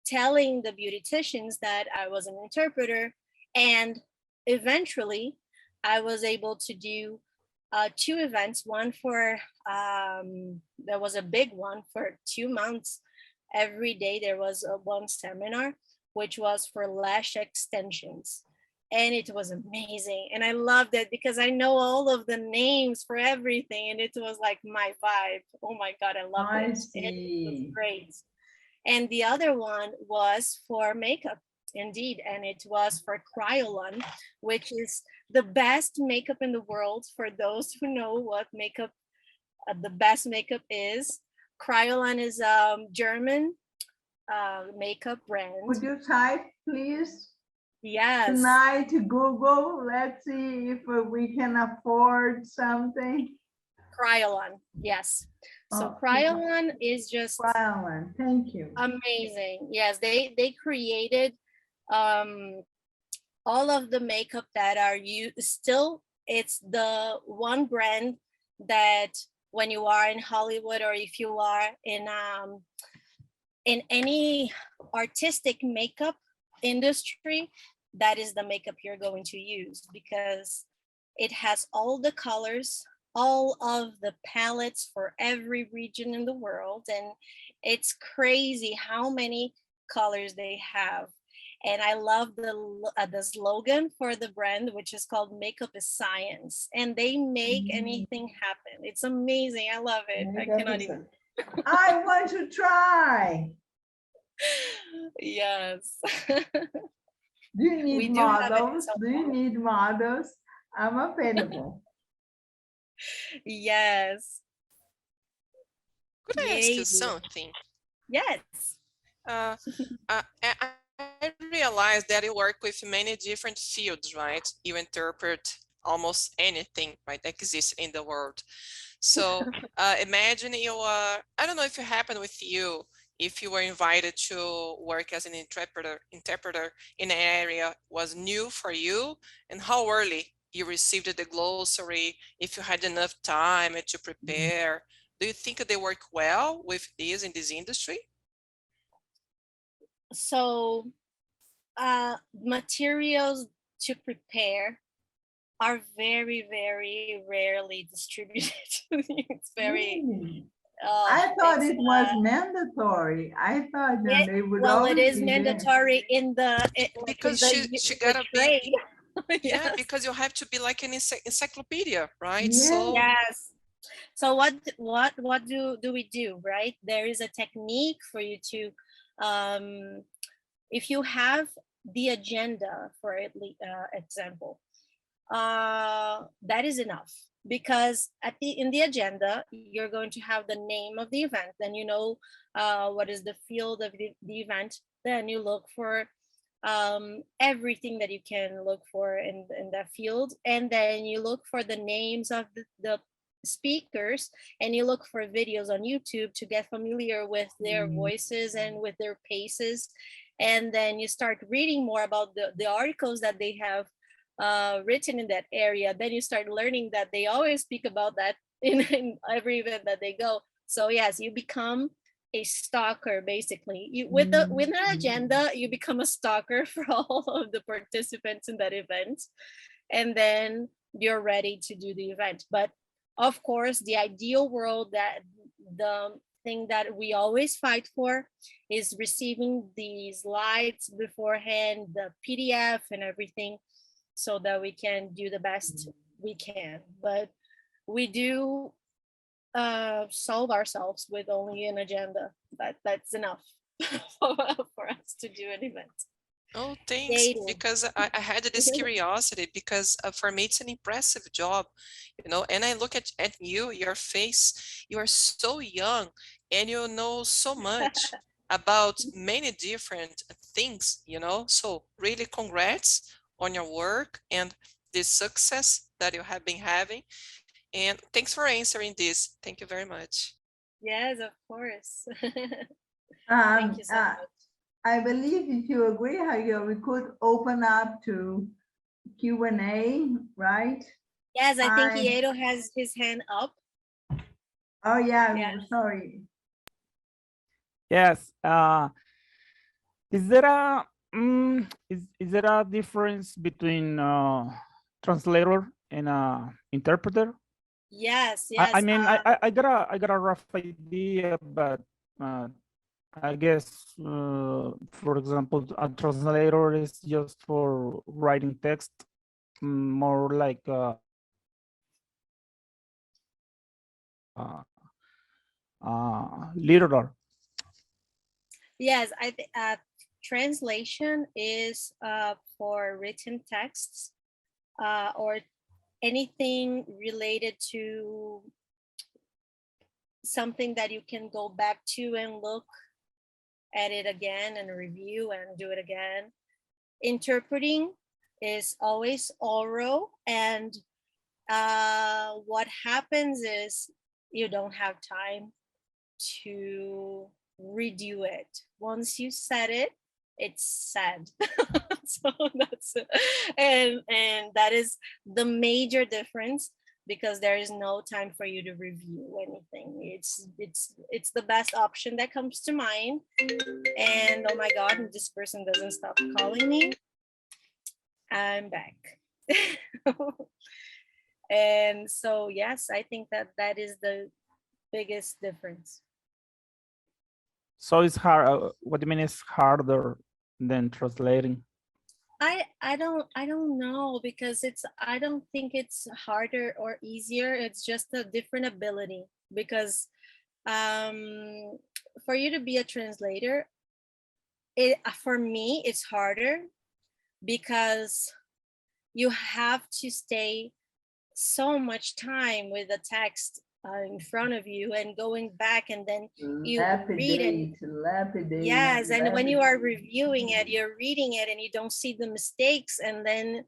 telling the beauticians that I was an interpreter, and eventually I was able to do 2 events, one for, there was a big one for 2 months. Every day there was one seminar, which was for lash extensions. And it was amazing. And I loved it because I know all of the names for everything. And it was like my vibe. Oh my God, I loved it. It was great. And the other one was for makeup, indeed. And it was for Kryolan, which is the best makeup in the world. For those who know what makeup, the best makeup is. Kryolan is a German makeup brand. Would you type, please? Yes. Tonight, Google, let's see if we can afford something. Kryolan, yes. So Kryolan is just Kryolan, thank you. Amazing. Yes, they created all of the makeup that are used. Still, it's the one brand that when you are in Hollywood, or if you are in any artistic makeup industry, that is the makeup you're going to use, because it has all the colors, all of the palettes for every region in the world. And it's crazy how many colors they have. And I love the slogan for the brand, which is called "Makeup is Science," and they make anything happen. It's amazing. I love it. I cannot even. I want to try. Yes. Do you We need do have it models? Do you need models? I'm available. Yes. Could I ask Yay. you something? Yes. I realized that you work with many different fields, right? You interpret almost anything, right, that exists in the world. So imagine you are, I don't know if it happened with you, if you were invited to work as an interpreter in an area was new for you, and how early you received the glossary, if you had enough time to prepare. Do you think they work well with this in this industry? So materials to prepare are very, very rarely distributed. It's very Really? I thought it was mandatory. I thought that they would well, it always is be there. mandatory in the Because she the gotta trade. be, yeah, Yes. because you have to be like an encyclopedia, right? Yeah. So Yes. So what do we do, right? There is a technique for you to, if you have the agenda, for example, that is enough, because in the agenda you're going to have the name of the event, then you know what is the field of the event, then you look for everything that you can look for in that field, and then you look for the names of the speakers, and you look for videos on YouTube to get familiar with their voices and with their paces, and then you start reading more about the articles that they have written in that area. Then you start learning that they always speak about that in every event that they go. So yes, you become a stalker, basically. With an agenda, you become a stalker for all of the participants in that event, and then you're ready to do the event. But of course, the ideal world, that the thing that we always fight for, is receiving the slides beforehand, the PDF and everything, so that we can do the best we can. But we do solve ourselves with only an agenda. That's enough for us to do an event. oh, thanks. Because I had this curiosity, because for me, it's an impressive job, you know, and I look at you, your face, you are so young and you know so much about many different things, you know, so really congrats on your work and the success that you have been having. And thanks for answering this. Thank you very much. Yes, of course. Thank you so much. I believe, if you agree, Raquel, we could open up to Q&A, right? Yes, I think Iedo has his hand up. Oh yeah, Yeah. sorry. Yes. Is there a is there a difference between translator and interpreter? Yes, yes. I mean, I got a rough idea, but I guess, for example, a translator is just for writing text, more like literal. Yes, translation is for written texts or anything related to something that you can go back to and look at it again and review and do it again. Interpreting is always oral, and what happens is you don't have time to redo it. Once you said it, it's said. So that's and that is the major difference because there is no time for you to review anything. It's the best option that comes to mind. And oh my God, this person doesn't stop calling me. I'm back. And so, yes, I think that is the biggest difference. So it's hard. What do you mean it's harder than translating? I don't know, because I don't think it's harder or easier. It's just a different ability, because for you to be a translator, for me it's harder because you have to stay so much time with the text in front of you and going back, and then you read it. Lapidate. Yes, and when you are reviewing it, you're reading it and you don't see the mistakes, and then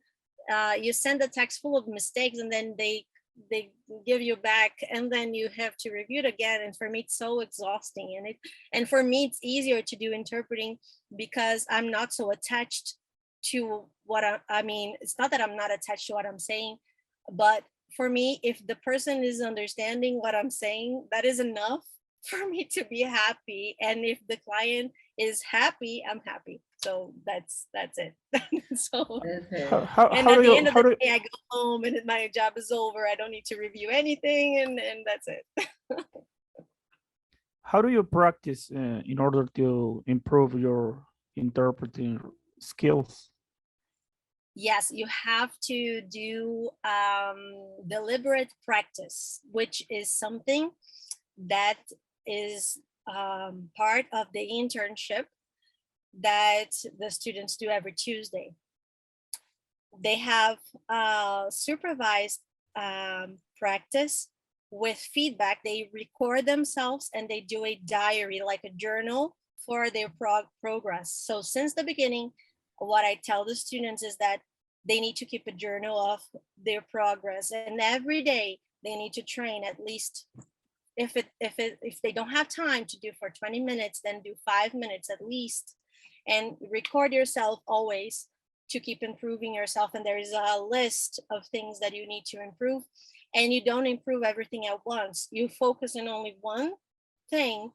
you send the text full of mistakes, and then they give you back, and then you have to review it again. And for me, it's so exhausting. And for me, it's easier to do interpreting because I'm not so attached to what I mean. It's not that I'm not attached to what I'm saying, but for me, if the person is understanding what I'm saying, that is enough for me to be happy. And if the client is happy, I'm happy. So that's it. So and at the end of the day, I go home and my job is over. I don't need to review anything, and that's it. How do you practice in order to improve your interpreting skills? Yes, you have to do deliberate practice, which is something that is part of the internship that the students do every Tuesday. They have supervised practice with feedback. They record themselves and they do a diary, like a journal, for their progress. So since the beginning, what I tell the students is that they need to keep a journal of their progress, and every day they need to train at least, if they don't have time to do for 20 minutes, then do 5 minutes at least, and record yourself always to keep improving yourself. And there is a list of things that you need to improve, and you don't improve everything at once. You focus on only one thing,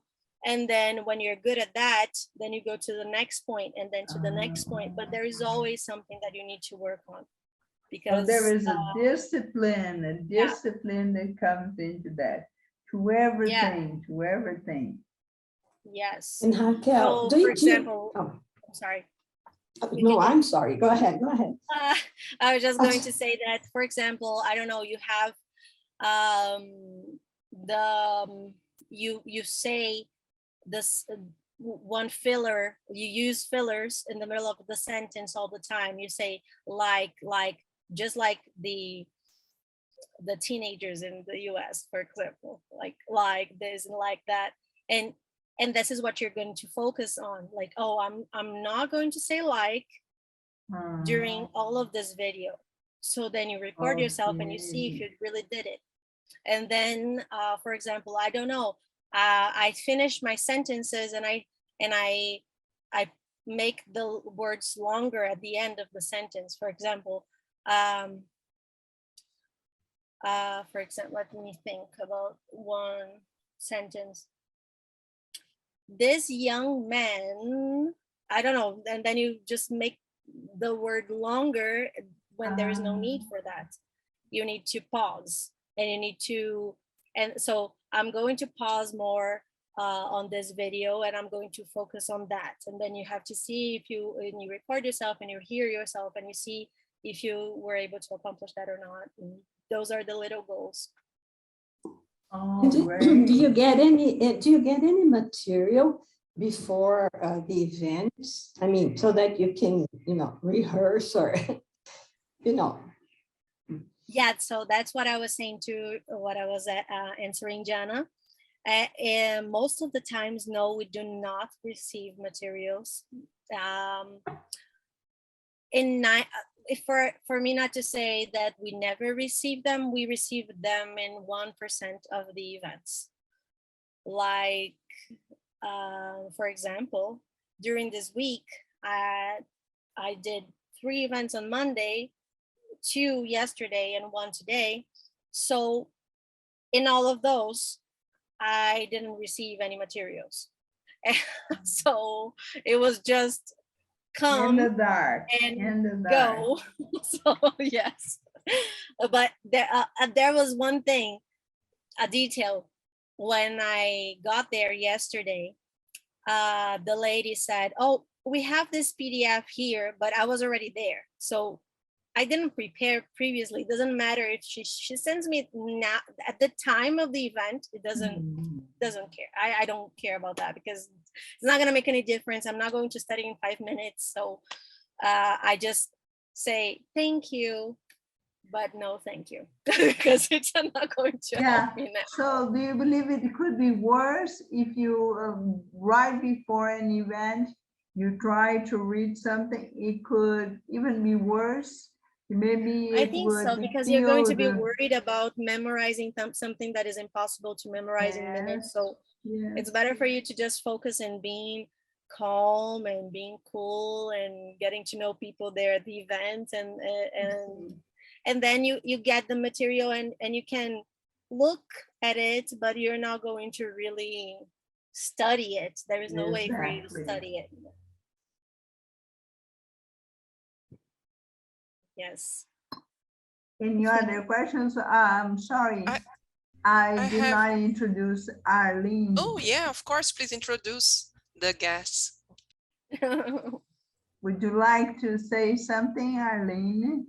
and then when you're good at that, then you go to the next point, and then to the next point. But there is always something that you need to work on, because there is a discipline that comes into that, to everything, to everything. Yes. And Raquel, so, for example, I'm sorry. No, I'm sorry. Go ahead. Go ahead. I was just going to say that, for example, I don't know, you have you say this one filler, you use fillers in the middle of the sentence all the time. You say like just like the teenagers in the US, for example, like this and like that, and this is what you're going to focus on. Like, oh, I'm not going to say like during all of this video. So then you record yourself and you see if you really did it. And then, for example, I don't know, I finish my sentences and I make the words longer at the end of the sentence. For example, let me think about one sentence. This young man, I don't know, and then you just make the word longer when there is no need for that. You need to pause, and you need to, and so I'm going to pause more on this video, and I'm going to focus on that. And then you have to see when you record yourself and you hear yourself and you see if you were able to accomplish that or not. And those are the little goals. Do you get any material before the events? I mean, so that you can, rehearse or, Yeah, so that's what I was saying to what I was answering Jana. And most of the times, no, we do not receive materials. For me not to say that we never receive them, we receive them in 1% of the events. Like, for example, during this week, I did 3 events on Monday, 2 yesterday, and 1 today. So in all of those, I didn't receive any materials. So it was just In come the dark, and in the dark. go. So yes, but there was one thing, a detail. When I got there yesterday, the lady said, "Oh, we have this PDF here," but I was already there, so I didn't prepare previously. It doesn't matter if she sends me now at the time of the event. It doesn't care. I don't care about that because it's not gonna make any difference. I'm not going to study in 5 minutes, so I just say thank you, but no thank you because it's not going to help me now. So do you believe it could be worse if you right before an event you try to read something? It could even be worse. Maybe I it think so, would because you're going to be feel the- worried about memorizing something that is impossible to memorize in minutes. So it's better for you to just focus on being calm and being cool and getting to know people there at the event, and then you get the material and you can look at it, but you're not going to really study it. There is no way for you to Exactly. study it. Yes. Any other questions? I'm sorry. I did have- not introduce Arlene. Oh, yeah, of course. Please introduce the guests. Would you like to say something, Arlene?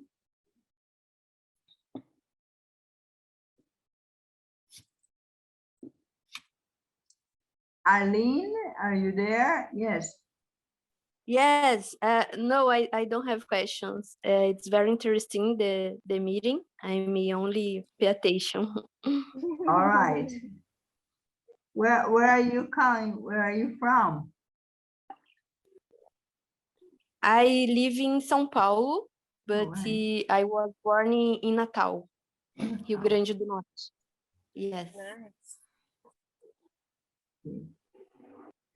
Arlene, are you there? Yes. Yes, no, I don't have questions. It's very interesting, the meeting. I may only pay attention. All right. Where are you calling? Where are you from? I live in São Paulo, but right. I was born in Natal, Rio Grande do Norte. Yes. Nice.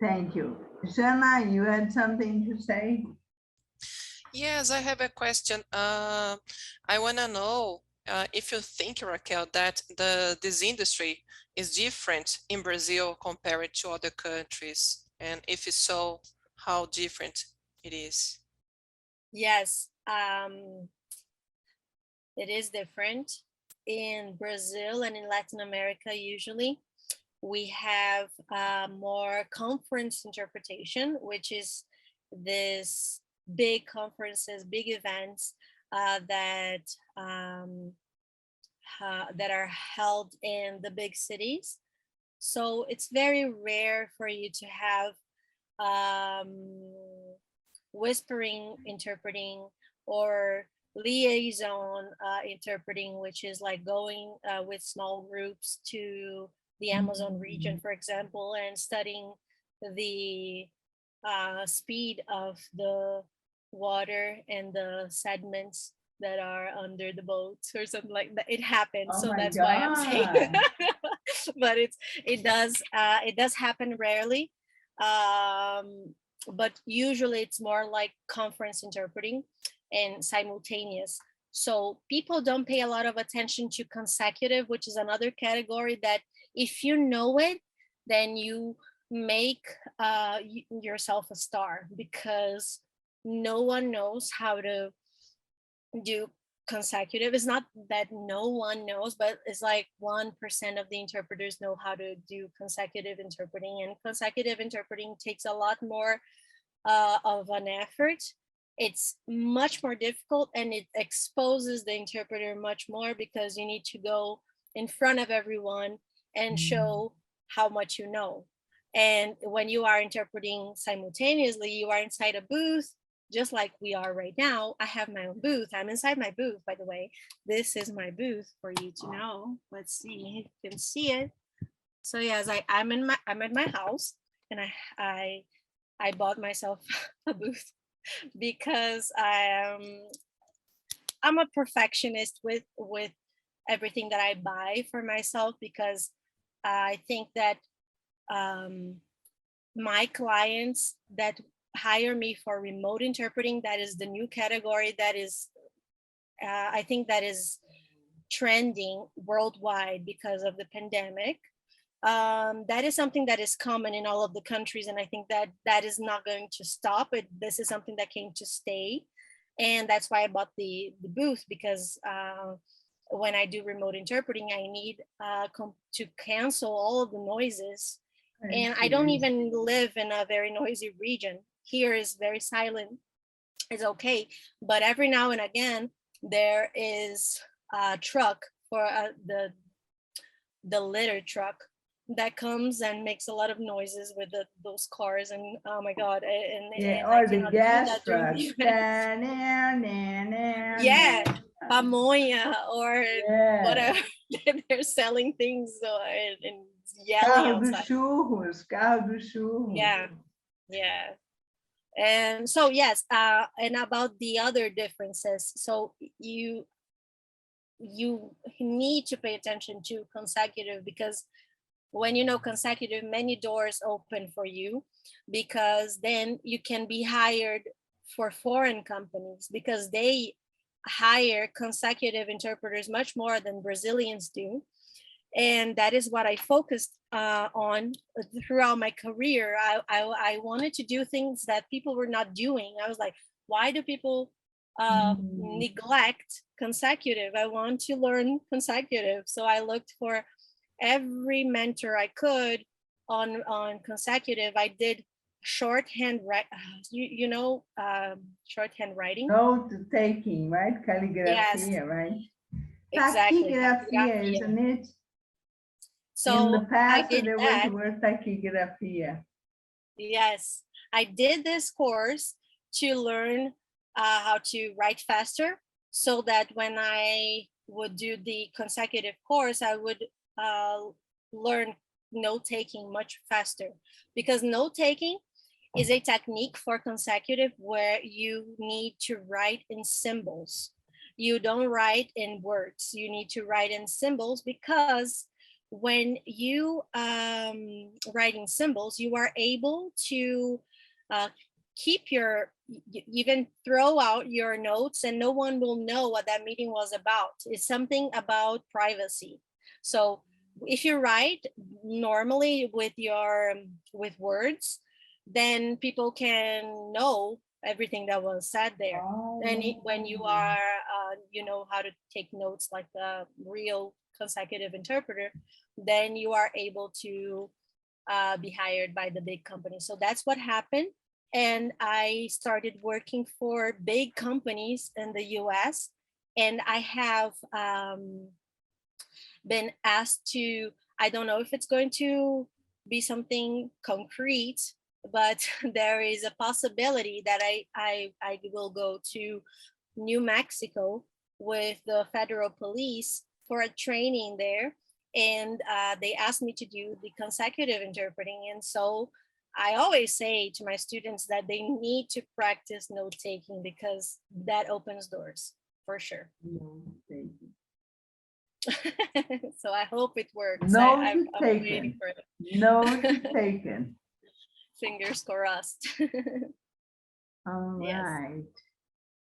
Thank you. Jana, you had something to say? Yes, I have a question. I want to know if you think, Raquel, that this industry is different in Brazil compared to other countries, and if so, how different it is. Yes, it is different. In Brazil and in Latin America, usually, we have more conference interpretation, which is this big conferences, big events that are held in the big cities. So it's very rare for you to have whispering interpreting or liaison interpreting, which is like going with small groups to the Amazon region, for example, and studying the speed of the water and the sediments that are under the boats or something like that. It happens. Oh So my that's why I'm saying God. but it does happen rarely. But usually it's more like conference interpreting and simultaneous. So people don't pay a lot of attention to consecutive, which is another category that if you know it, then you make yourself a star, because no one knows how to do consecutive. It's not that no one knows, but it's like 1% of the interpreters know how to do consecutive interpreting, and consecutive interpreting takes a lot more of an effort. It's much more difficult, and it exposes the interpreter much more because you need to go in front of everyone and show how much you know. And when you are interpreting simultaneously, you are inside a booth, just like we are right now. I have my own booth. I'm inside my booth, by the way. This is my booth for you to know. Let's see if you can see it. So yes, I'm at my house, and I bought myself a booth because I'm a perfectionist with everything that I buy for myself, because I think that my clients that hire me for remote interpreting, that is the new category that is I think that is trending worldwide because of the pandemic. That is something that is common in all of the countries, and I think that that is not going to stop. This is something that came to stay, and that's why I bought the booth, because when I do remote interpreting, I need to cancel all of the noises. And I don't even live in a very noisy region. Here is very silent. It's okay, but every now and again there is a truck for the litter truck that comes and makes a lot of noises with those cars, and oh my god, and or I the cannot do gas that during truck. the event. Yeah, pamonha or whatever. They're selling things and yelling Carro dos outside. churros, carro dos churros. Yeah. And so yes, and about the other differences, so you need to pay attention to consecutive, because when you know consecutive, many doors open for you, because then you can be hired for foreign companies, because they hire consecutive interpreters much more than Brazilians do. And that is what I focused on throughout my career. I wanted to do things that people were not doing. I was like, why do people neglect consecutive? I want to learn consecutive. So I looked for every mentor I could on consecutive. I did shorthand, shorthand writing. Note taking, right? Calligraphy, Yes, right? exactly. Taquigrafia, isn't it? So in the I past, did there that. was the word taquigrafia. Yes, I did this course to learn how to write faster, so that when I would do the consecutive course, I would learn note-taking much faster, because note-taking is a technique for consecutive where you need to write in symbols. You don't write in words, you need to write in symbols, because when you write in symbols, you are able to keep even throw out your notes, and no one will know what that meeting was about. It's something about privacy. So if you write normally with words, then people can know everything that was said there. And when you are you know how to take notes like a real consecutive interpreter, then you are able to be hired by the big company. So that's what happened. And I started working for big companies in the US, and I have been asked to, I don't know if it's going to be something concrete, but there is a possibility that I will go to New Mexico with the federal police for a training there. And they asked me to do the consecutive interpreting. And so I always say to my students that they need to practice note taking, because that opens doors for sure. So I hope it works. I'm waiting for it. Note taken. Fingers crossed. All right.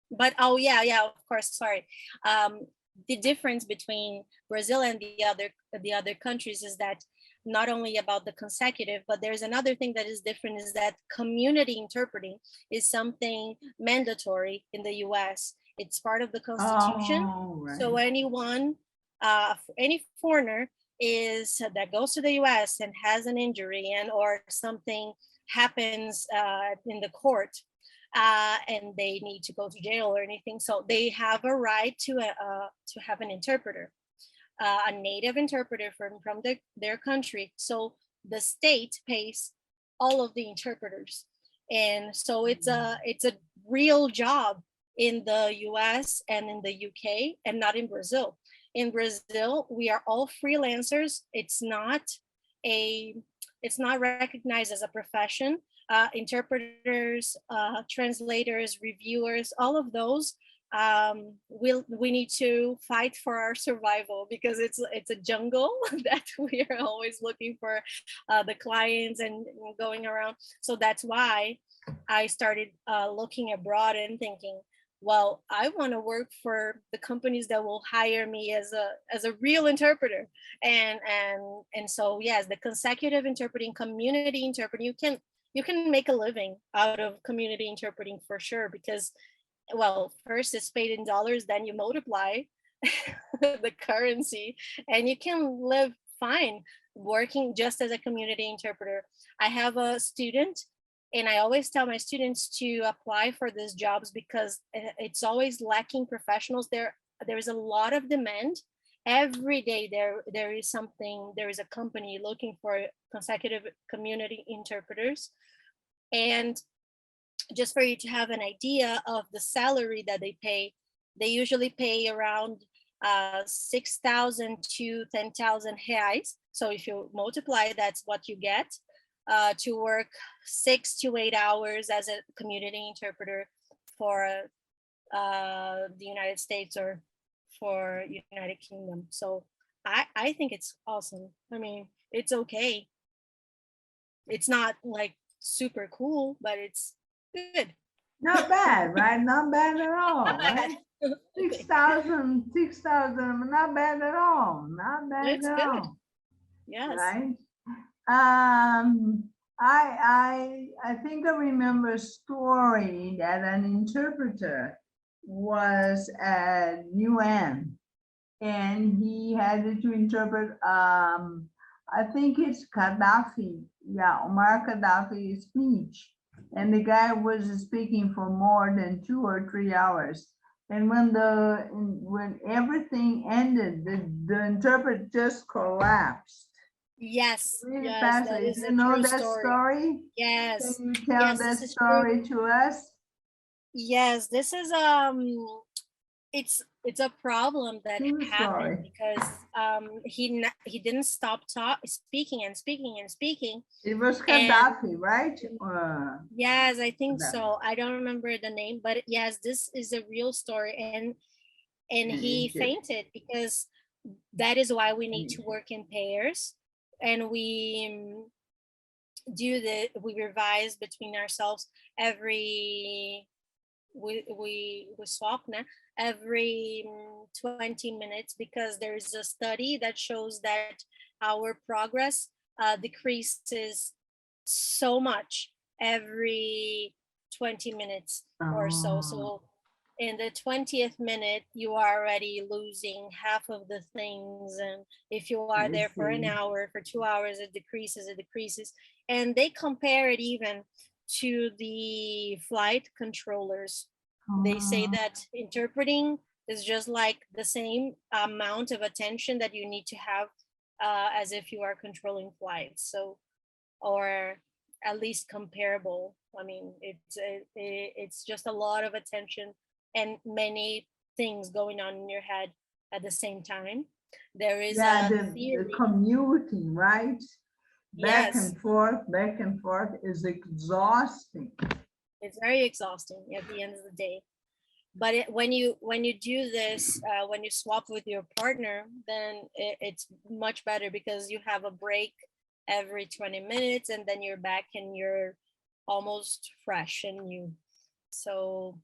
But oh yeah, of course, sorry. The difference between Brazil and the other countries is that not only about the consecutive, but there's another thing that is different, is that community interpreting is something mandatory in the US. It's part of the Constitution. Right. So anyone, any foreigner that goes to the US and has an injury or something happens in the court, and they need to go to jail or anything, so they have a right to have an interpreter, a native interpreter from their country. So the state pays all of the interpreters, and so it's a real job in the US and in the UK, and not in Brazil. In Brazil, we are all freelancers. It's not recognized as a profession. Interpreters, translators, reviewers, all of those, we need to fight for our survival, because it's a jungle that we are always looking for the clients and going around. So that's why I started looking abroad and thinking, well, I want to work for the companies that will hire me as a real interpreter. And so yes, the consecutive interpreting, community interpreting, you can make a living out of community interpreting for sure, because, well, first it's paid in dollars, then you multiply the currency, and you can live fine working just as a community interpreter. I have a student, and I always tell my students to apply for these jobs because it's always lacking professionals. There is a lot of demand. Every day there is something, there is a company looking for consecutive community interpreters. And just for you to have an idea of the salary that they pay, they usually pay around 6,000 to 10,000 reais. So if you multiply, that's what you get to work 6 to 8 hours as a community interpreter for the United States or for United Kingdom. So I think it's awesome. I mean, it's okay. It's not like super cool, but it's good. Not bad, right? Not bad at all, right? 6,000, not bad at all. Not bad It's at good. all. Yes. Right? I think I remember a story that an interpreter was at UN, and he had to interpret, I think it's Gaddafi, yeah, Omar Gaddafi's speech. And the guy was speaking for more than 2 or 3 hours. And when everything ended, the interpreter just collapsed. Yes. Really Yes, fast. that is You a know true that story. story? Yes. Can you tell Yes, that this is story true. to us? Yes, this is it's a problem that True happened story. because he didn't stop speaking and speaking and speaking. It was And Gaddafi, right? yes, I think Gaddafi. so. I don't remember the name, but yes, this is a real story. And In he Egypt. fainted because that is why we need to work in pairs, and we revise between ourselves every we swap now every 20 minutes, because there is a study that shows that our progress decreases so much every 20 minutes or so. Oh. So in the 20th minute, you are already losing half of the things. And if you are I there for an see. hour, for 2 hours, it decreases. And they compare it even to the flight controllers. They say that interpreting is just like the same amount of attention that you need to have as if you are controlling flights. So, or at least comparable. I mean, it's just a lot of attention and many things going on in your head at the same time. There is Yeah, a the theory. commuting, right? Back Yes, and forth is exhausting. it's very exhausting at the end of the day. But when you do this, when you swap with your partner, then it's much better, because you have a break every 20 minutes, and then you're back and you're almost fresh and new. So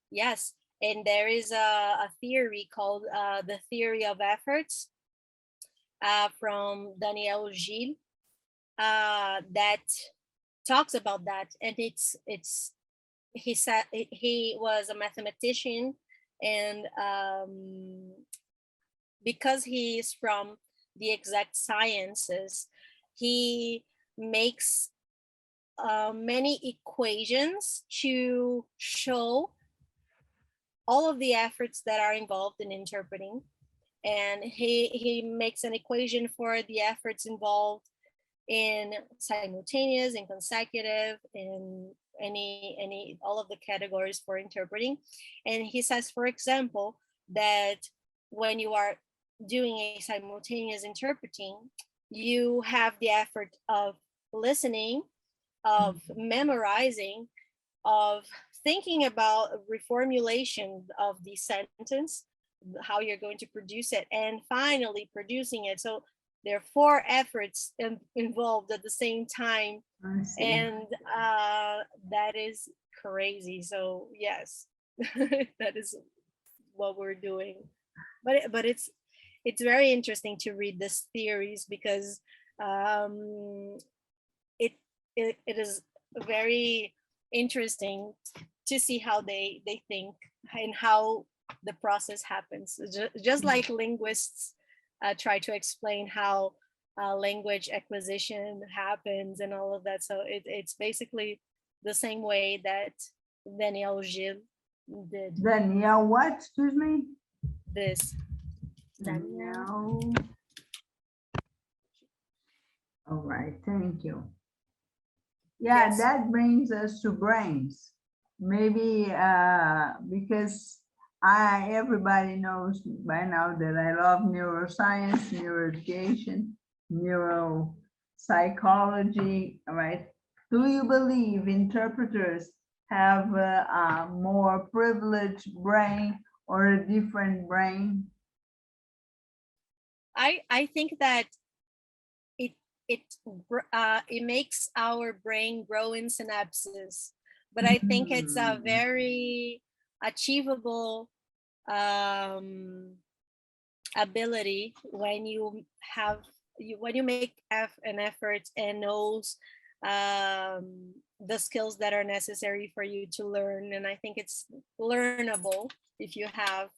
yes, and there is a theory called the theory of efforts from Daniel Gil that talks about that. And he said he was a mathematician, and because he is from the exact sciences, he makes many equations to show all of the efforts that are involved in interpreting. And he makes an equation for the efforts involved in simultaneous and consecutive, in any all of the categories for interpreting. And he says, for example, that when you are doing a simultaneous interpreting, you have the effort of listening, of memorizing, of thinking about reformulation of the sentence, how you're going to produce it, and finally producing it. So there are 4 efforts involved at the same time, and that is crazy. So yes, that is what we're doing. But it's very interesting to read this theories because it is very interesting to see how they think and how the process happens. Just like linguists try to explain how language acquisition happens and all of that. So it's basically the same way that Daniel Gil did Danielle, what? Excuse me? this. Danielle. All right, thank you. Yeah, Yes. that brings us to brains. Maybe because everybody knows by now that I love neuroscience, neuroeducation, neuropsychology, all right? Do you believe interpreters have a more privileged brain or a different brain? I think that it makes our brain grow in synapses, but I think it's a very achievable ability when you make an effort and knows the skills that are necessary for you to learn. And I think it's learnable if you have.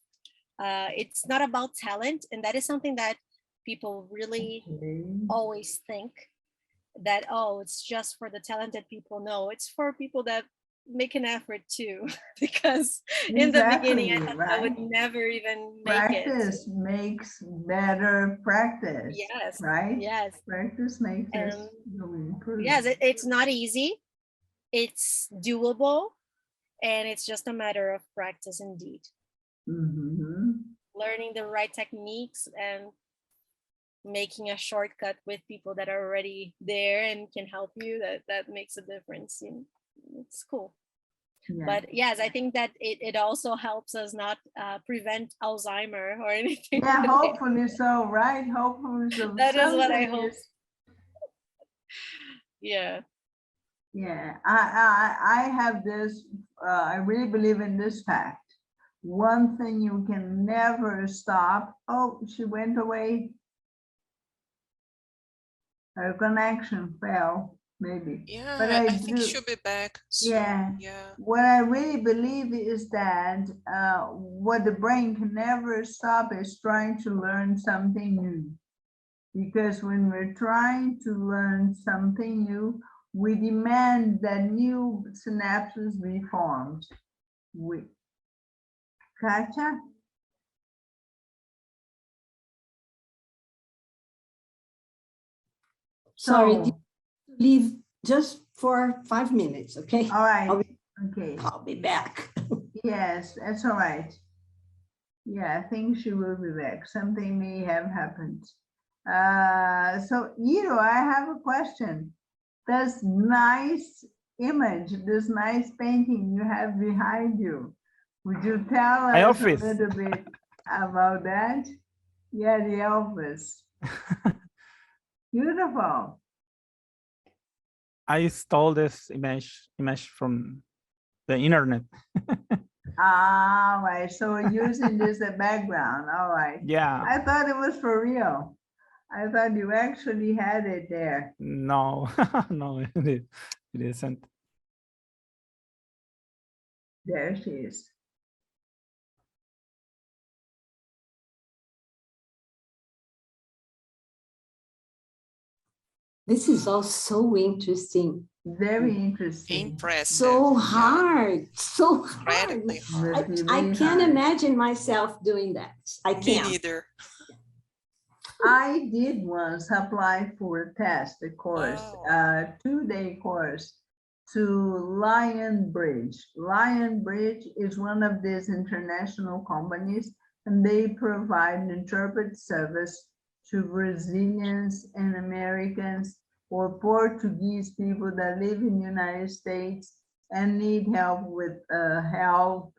It's not about talent, and that is something that people really always think that, oh, it's just for the talented people. No, it's for people that make an effort too, because in the beginning I thought I would never even make Practice makes better practice. Yes. Right? Yes. Practice makes us improve. Yes, it's not easy. It's doable, and it's just a matter of practice indeed. Learning the right techniques and making a shortcut with people that are already there and can help you, that makes a difference. It's cool. Yeah. But yes, I think that it also helps us not prevent Alzheimer or anything. Yeah, hopefully so, right? Hopefully so. That is what I hope. Yeah. Yeah, I have this, I really believe in this fact. One thing you can never stop. Oh, she went away. Her connection fell, maybe. Yeah, but I think she'll be back soon. Yeah. What I really believe is that what the brain can never stop is trying to learn something new. Because when we're trying to learn something new, we demand that new synapses be formed. Katja? Sorry, leave just for 5 minutes, okay? All right. Okay. I'll be back. Yes, that's all right. Yeah, I think she will be back. Something may have happened. So, Iro, I have a question. This nice image, this nice painting you have behind you, would you tell us a little bit about that? Yeah, the Elvis. Beautiful. I stole this image from the internet. Ah, right. So we're using this as a background. All right. Yeah. I thought it was for real. I thought you actually had it there. No, no, it isn't. There she is. This is all so interesting. Very interesting. Impressive. So hard. So hard. Incredibly hard. I can't imagine myself doing that. I can't. Me neither. I did once apply for a test, a course, a 2-day course to Lion Bridge. Lion Bridge is one of these international companies, and they provide an interpret service to Brazilians and Americans or Portuguese people that live in the United States and need help with health,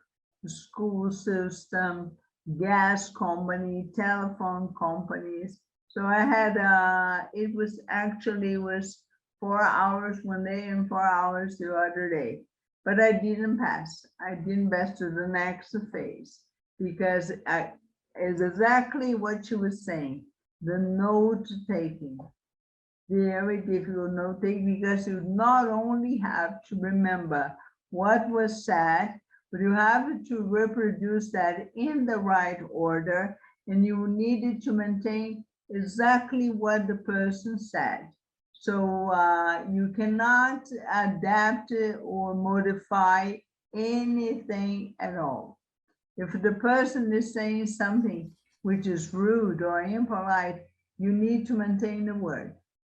school system, gas company, telephone companies. So I had, it was 4 hours one day and 4 hours the other day. but I didn't pass. I didn't pass to the next phase because it's exactly what she was saying, the note taking. Very difficult note taking because you not only have to remember what was said, but you have to reproduce that in the right order, and you needed to maintain exactly what the person said. So you cannot adapt or modify anything at all. If the person is saying something which is rude or impolite, you need to maintain the word.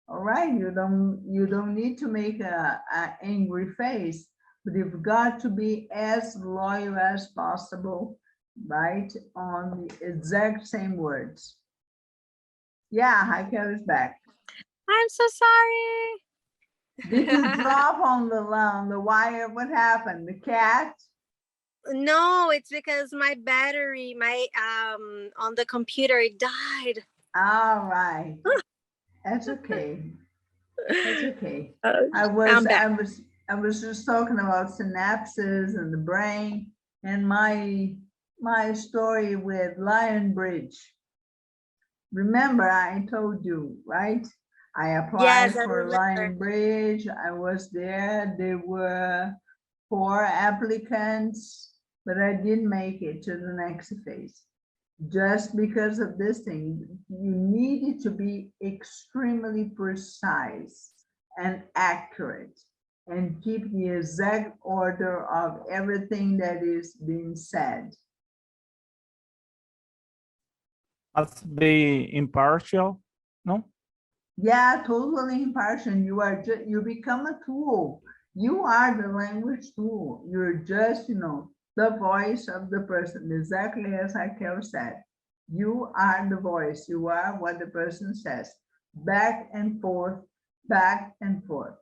All right, you don't need to make a angry face, but you've got to be as loyal as possible, right, on the exact same words. Yeah, Raquel is back. I'm so sorry. Did you drop on the wire? What happened? The cat? No, it's because my battery, on the computer, it died. All right. That's okay. That's okay. I I'm was just talking about synapses and the brain and my story with Lion Bridge. Remember, I told you, right? I applied Yes, I for remember. Lion Bridge. I was there. There were 4 applicants, but I didn't make it to the next phase. Just because of this thing, you needed to be extremely precise and accurate and keep the exact order of everything that is being said. Must be impartial, no? Yeah, totally impartial. You become a tool. You are the language tool. You're just, the voice of the person, exactly as Raquel said. You are the voice. You are what the person says. Back and forth, back and forth.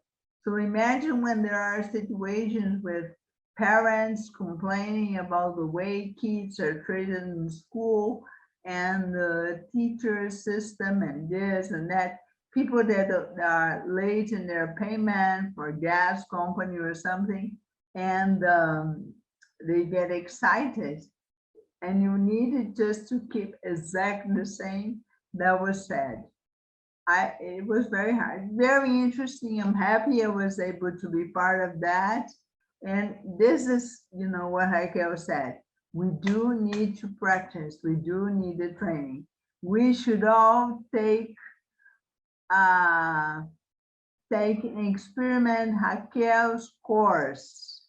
So imagine when there are situations with parents complaining about the way kids are treated in school and the teacher system and this and that. People that are late in their payment for gas company or something, and they get excited, and you needed just to keep exactly the same that was said. It was very hard, very interesting. I'm happy I was able to be part of that. And this is, what Raquel said. We do need to practice. We do need the training. We should all take and experiment Raquel's course.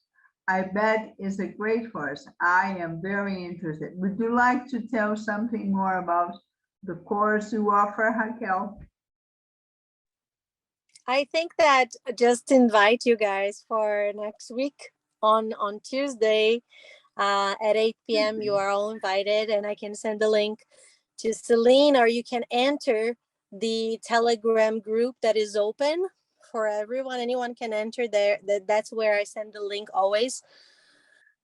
I bet it's a great course. I am very interested. Would you like to tell something more about the course you offer, Raquel? I think that just invite you guys for next week on Tuesday at 8 p.m. You are all invited, and I can send the link to Celene, or you can enter the Telegram group that is open for everyone. Anyone can enter there. That's where I send the link always.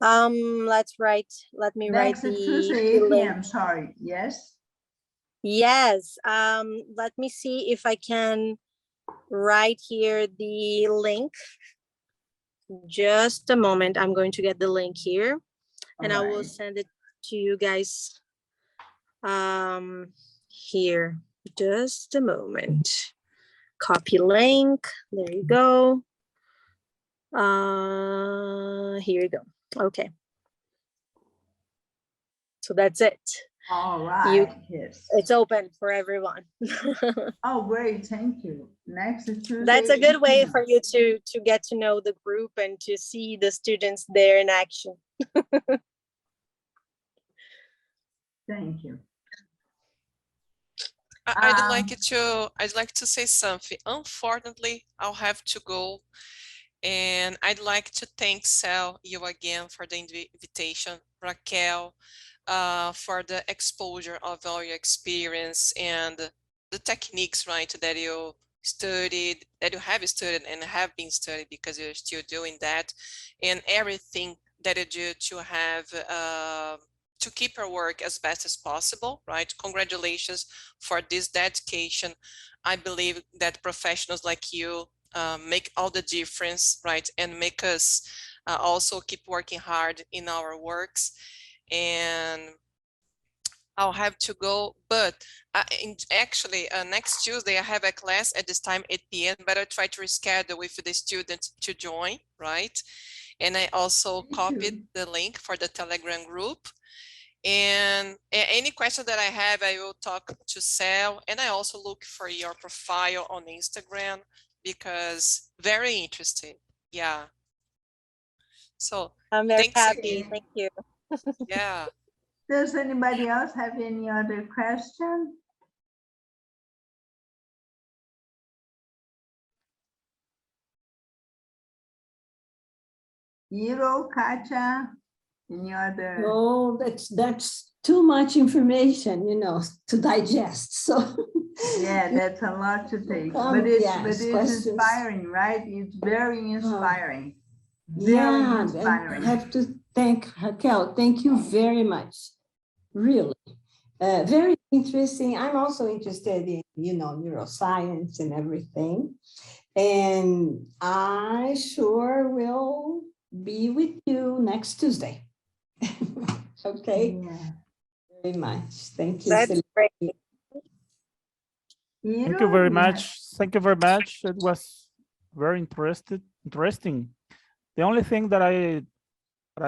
Let me write Next Tuesday, 8 p.m. Sorry. Yes. Yes. Let me see if I can write here the link. Just a moment. I'm going to get the link here, and I will send it to you guys here. Just a moment. Copy link. There you go. Here you go. Okay. So that's it. All right. Yes. It's open for everyone. Oh, great. Thank you. Next Tuesday. That's a good way for you to get to know the group and to see the students there in action. Thank you. I'd like to say something. Unfortunately, I'll have to go. And I'd like to thank Cel, you again for the invitation, Raquel, for the exposure of all your experience and the techniques, right, that you studied, that you have studied and have been studied because you're still doing that, and everything that you do to have to keep your work as best as possible, right? Congratulations for this dedication. I believe that professionals like you make all the difference, right? And make us also keep working hard in our works. And I'll have to go, but actually next Tuesday I have a class at this time 8 p.m. but I try to reschedule with the students to join, right? And I also copied the link for the Telegram group. And any question that I have, I will talk to Cel, and I also look for your profile on Instagram because very interesting. Yeah. So I'm very thanks happy. again. Thank you. Yeah. Does anybody else have any other question? Hiro, Katya, any other? Oh, that's too much information, you know, to digest. So Yeah, that's a lot to take, Come, but it's yes, questions. inspiring, right? It's very inspiring. yeah, and I inspiring. have to thank Raquel. Thank you very much. Really, very interesting. I'm also interested in, you know, neuroscience and everything. And I sure will be with you next Tuesday. Okay, Yeah. very much. Thank you. That's Celene. great. Thank you very yeah. much. Thank you very much. It was very interesting. The only thing that I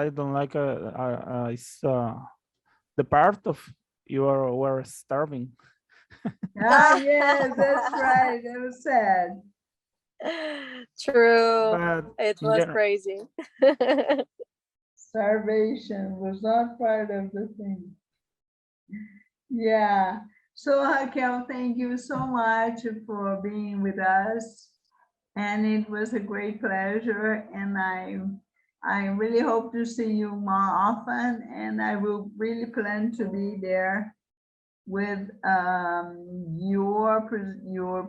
don't like is the part of you were starving. Ah, yes, that's right. That was sad. True. But It in was general, crazy. Starvation was not part of the thing. Yeah. So Raquel, thank you so much for being with us. And it was a great pleasure. And I really hope to see you more often. And I will really plan to be there with your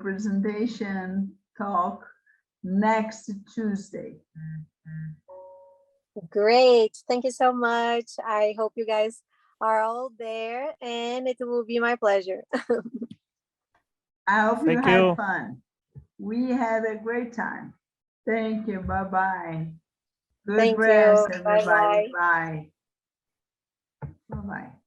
presentation talk next Tuesday. Great. Thank you so much. I hope you guys are all there, and it will be my pleasure. I hope you Thank had you. fun. We had a great time. Thank you. Bye-bye. Good Thank rest, you. everybody. Bye-bye. Bye. Bye-bye.